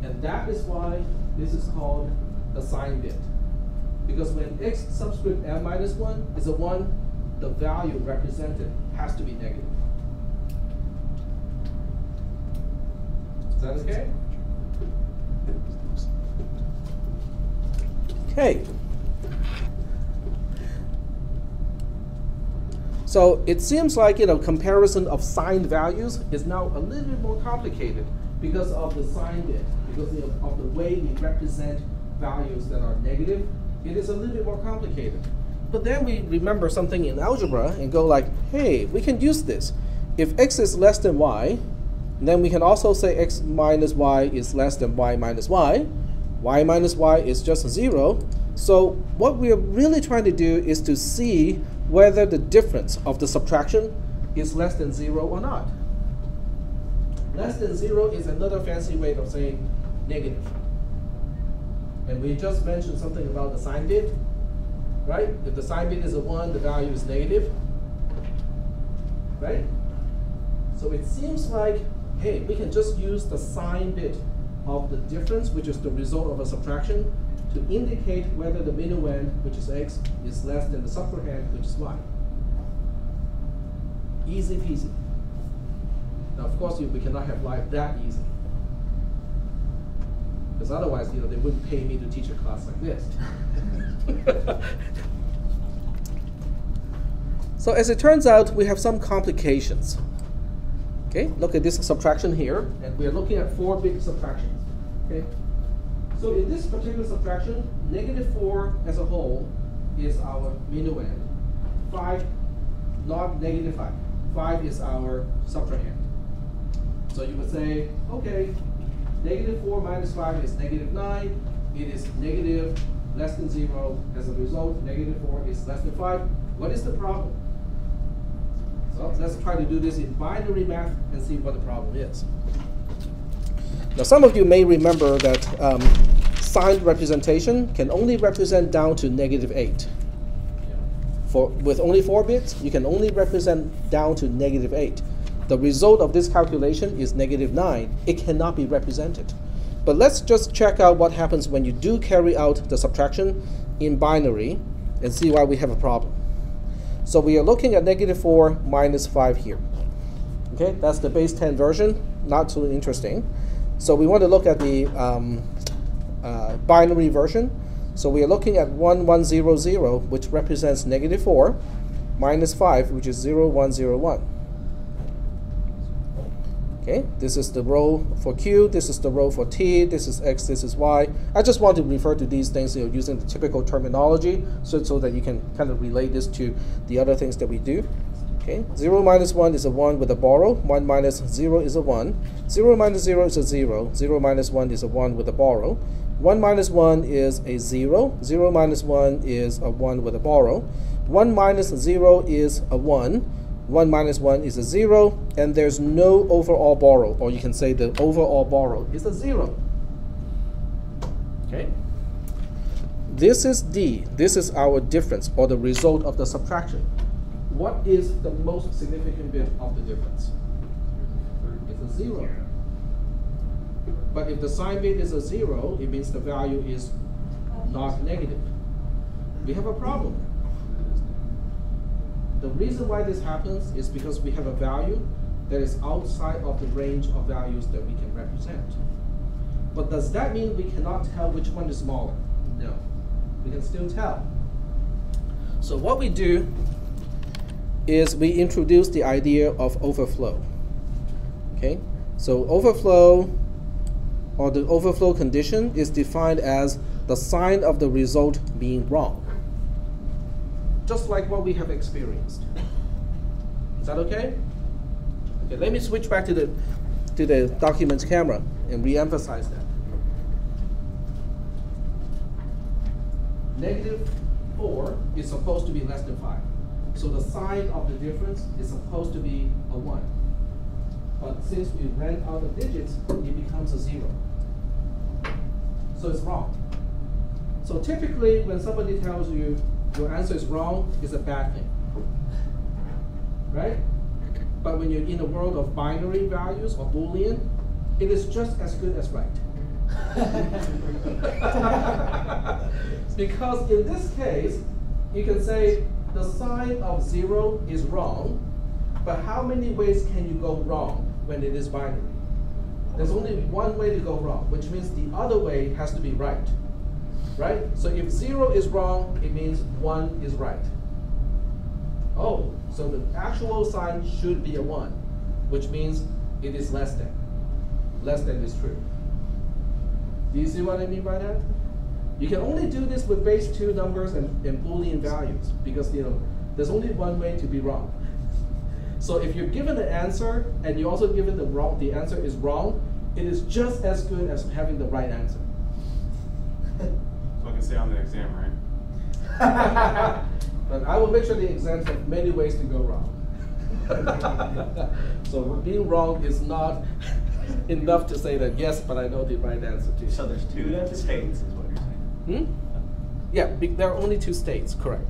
And that is why this is called the sign bit. Because when x subscript m minus 1 is a 1, the value represented has to be negative. Is that okay? Okay. So it seems like comparison of signed values is now a little bit more complicated because of the sign bit, because of the way we represent values that are negative. It is a little bit more complicated. But then we remember something in algebra and go like, hey, we can use this. If x is less than y, then we can also say x minus y is less than y minus y. y minus y is just 0. So what we are really trying to do is to see whether the difference of the subtraction is less than 0 or not. Less than 0 is another fancy way of saying negative. And we just mentioned something about the sign bit, right? If the sign bit is a 1, the value is negative, right? So it seems like, hey, we can just use the sign bit of the difference, which is the result of a subtraction, to indicate whether the minuend, which is x, is less than the subtrahend, which is y. Easy peasy. Now, of course, we cannot have life that easy, because otherwise, they wouldn't pay me to teach a class like this. So as it turns out, we have some complications. Okay, look at this subtraction here, and we are looking at 4 big subtractions. Okay, so in this particular subtraction, -4 as a whole is our minuend. 5, not -5. 5 is our subtrahend. So you would say, okay, -4 minus 5 is -9. It is negative, less than 0. As a result, -4 is less than 5. What is the problem? So let's try to do this in binary math and see what the problem is. Now, some of you may remember that signed representation can only represent down to -8. With only 4 bits, you can only represent down to -8. The result of this calculation is -9. It cannot be represented. But let's just check out what happens when you do carry out the subtraction in binary and see why we have a problem. So we are looking at -4 minus 5 here. Okay, that's the base 10 version, not too interesting. So we want to look at the binary version. So we are looking at 1, 1, 0, 0, which represents -4, minus 5, which is 0, 1, 0, 1. Okay, this is the row for Q, this is the row for T, this is X, this is Y. I just want to refer to these things using the typical terminology so that you can kind of relate this to the other things that we do. Okay, 0 minus 1 is a 1 with a borrow, 1 minus 0 is a 1, 0 minus 0 is a 0, 0 minus 1 is a 1 with a borrow, 1 minus 1 is a 0, 0 minus 1 is a 1 with a borrow, 1 minus 0 is a 1, 1 minus 1 is a 0, and there's no overall borrow, or you can say the overall borrow is a 0. Okay? This is D. This is our difference, or the result of the subtraction. What is the most significant bit of the difference? It's a 0. But if the sign bit is a 0, it means the value is not negative. We have a problem. The reason why this happens is because we have a value that is outside of the range of values that we can represent. But does that mean we cannot tell which one is smaller? No. We can still tell. So what we do is we introduce the idea of overflow. Okay? So overflow, or the overflow condition, is defined as the sign of the result being wrong. Just like what we have experienced. Is that okay? Okay, let me switch back to the document camera and re-emphasize that. -4 is supposed to be less than 5. So the sign of the difference is supposed to be a 1. But since we ran out of digits, it becomes a 0. So it's wrong. So typically, when somebody tells you your answer is wrong, it's a bad thing, right? But when you're in a world of binary values or Boolean, it is just as good as right. Because in this case, you can say the sign of 0 is wrong, but how many ways can you go wrong when it is binary? There's only one way to go wrong, which means the other way has to be right. Right? So if 0 is wrong, it means 1 is right. Oh, so the actual sign should be a 1, which means it is less than. Less than is true. Do you see what I mean by that? You can only do this with base 2 numbers and Boolean values, because there's only one way to be wrong. So if you're given an answer and you're also given the answer is wrong, it is just as good as having the right answer. gonna say on the exam, right? But I will make sure the exams have many ways to go wrong. So being wrong is not enough to say that yes, but I know the right answer too. So there's two states, is what you're saying. Yeah, there are only two states, correct.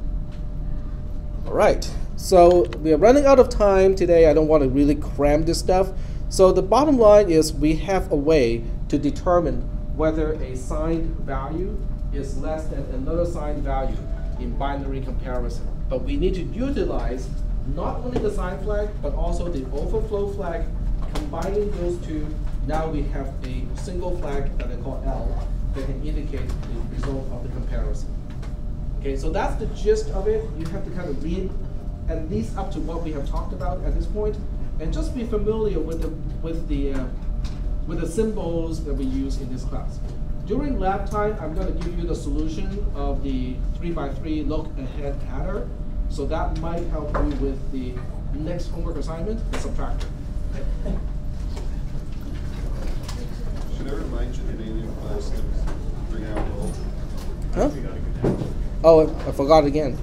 All right, so we are running out of time today. I don't want to really cram this stuff. So the bottom line is we have a way to determine whether a signed value is less than another signed value in binary comparison. But we need to utilize not only the sign flag, but also the overflow flag. Combining those two, now we have a single flag that I call L that can indicate the result of the comparison. Okay, so that's the gist of it. You have to kind of read at least up to what we have talked about at this point, and just be familiar with the symbols that we use in this class. During lab time, I'm going to give you the solution of the 3x3 look ahead adder. So that might help you with the next homework assignment, the subtractor. Should I remind you the alien class to bring out all? Huh? Oh, I forgot again.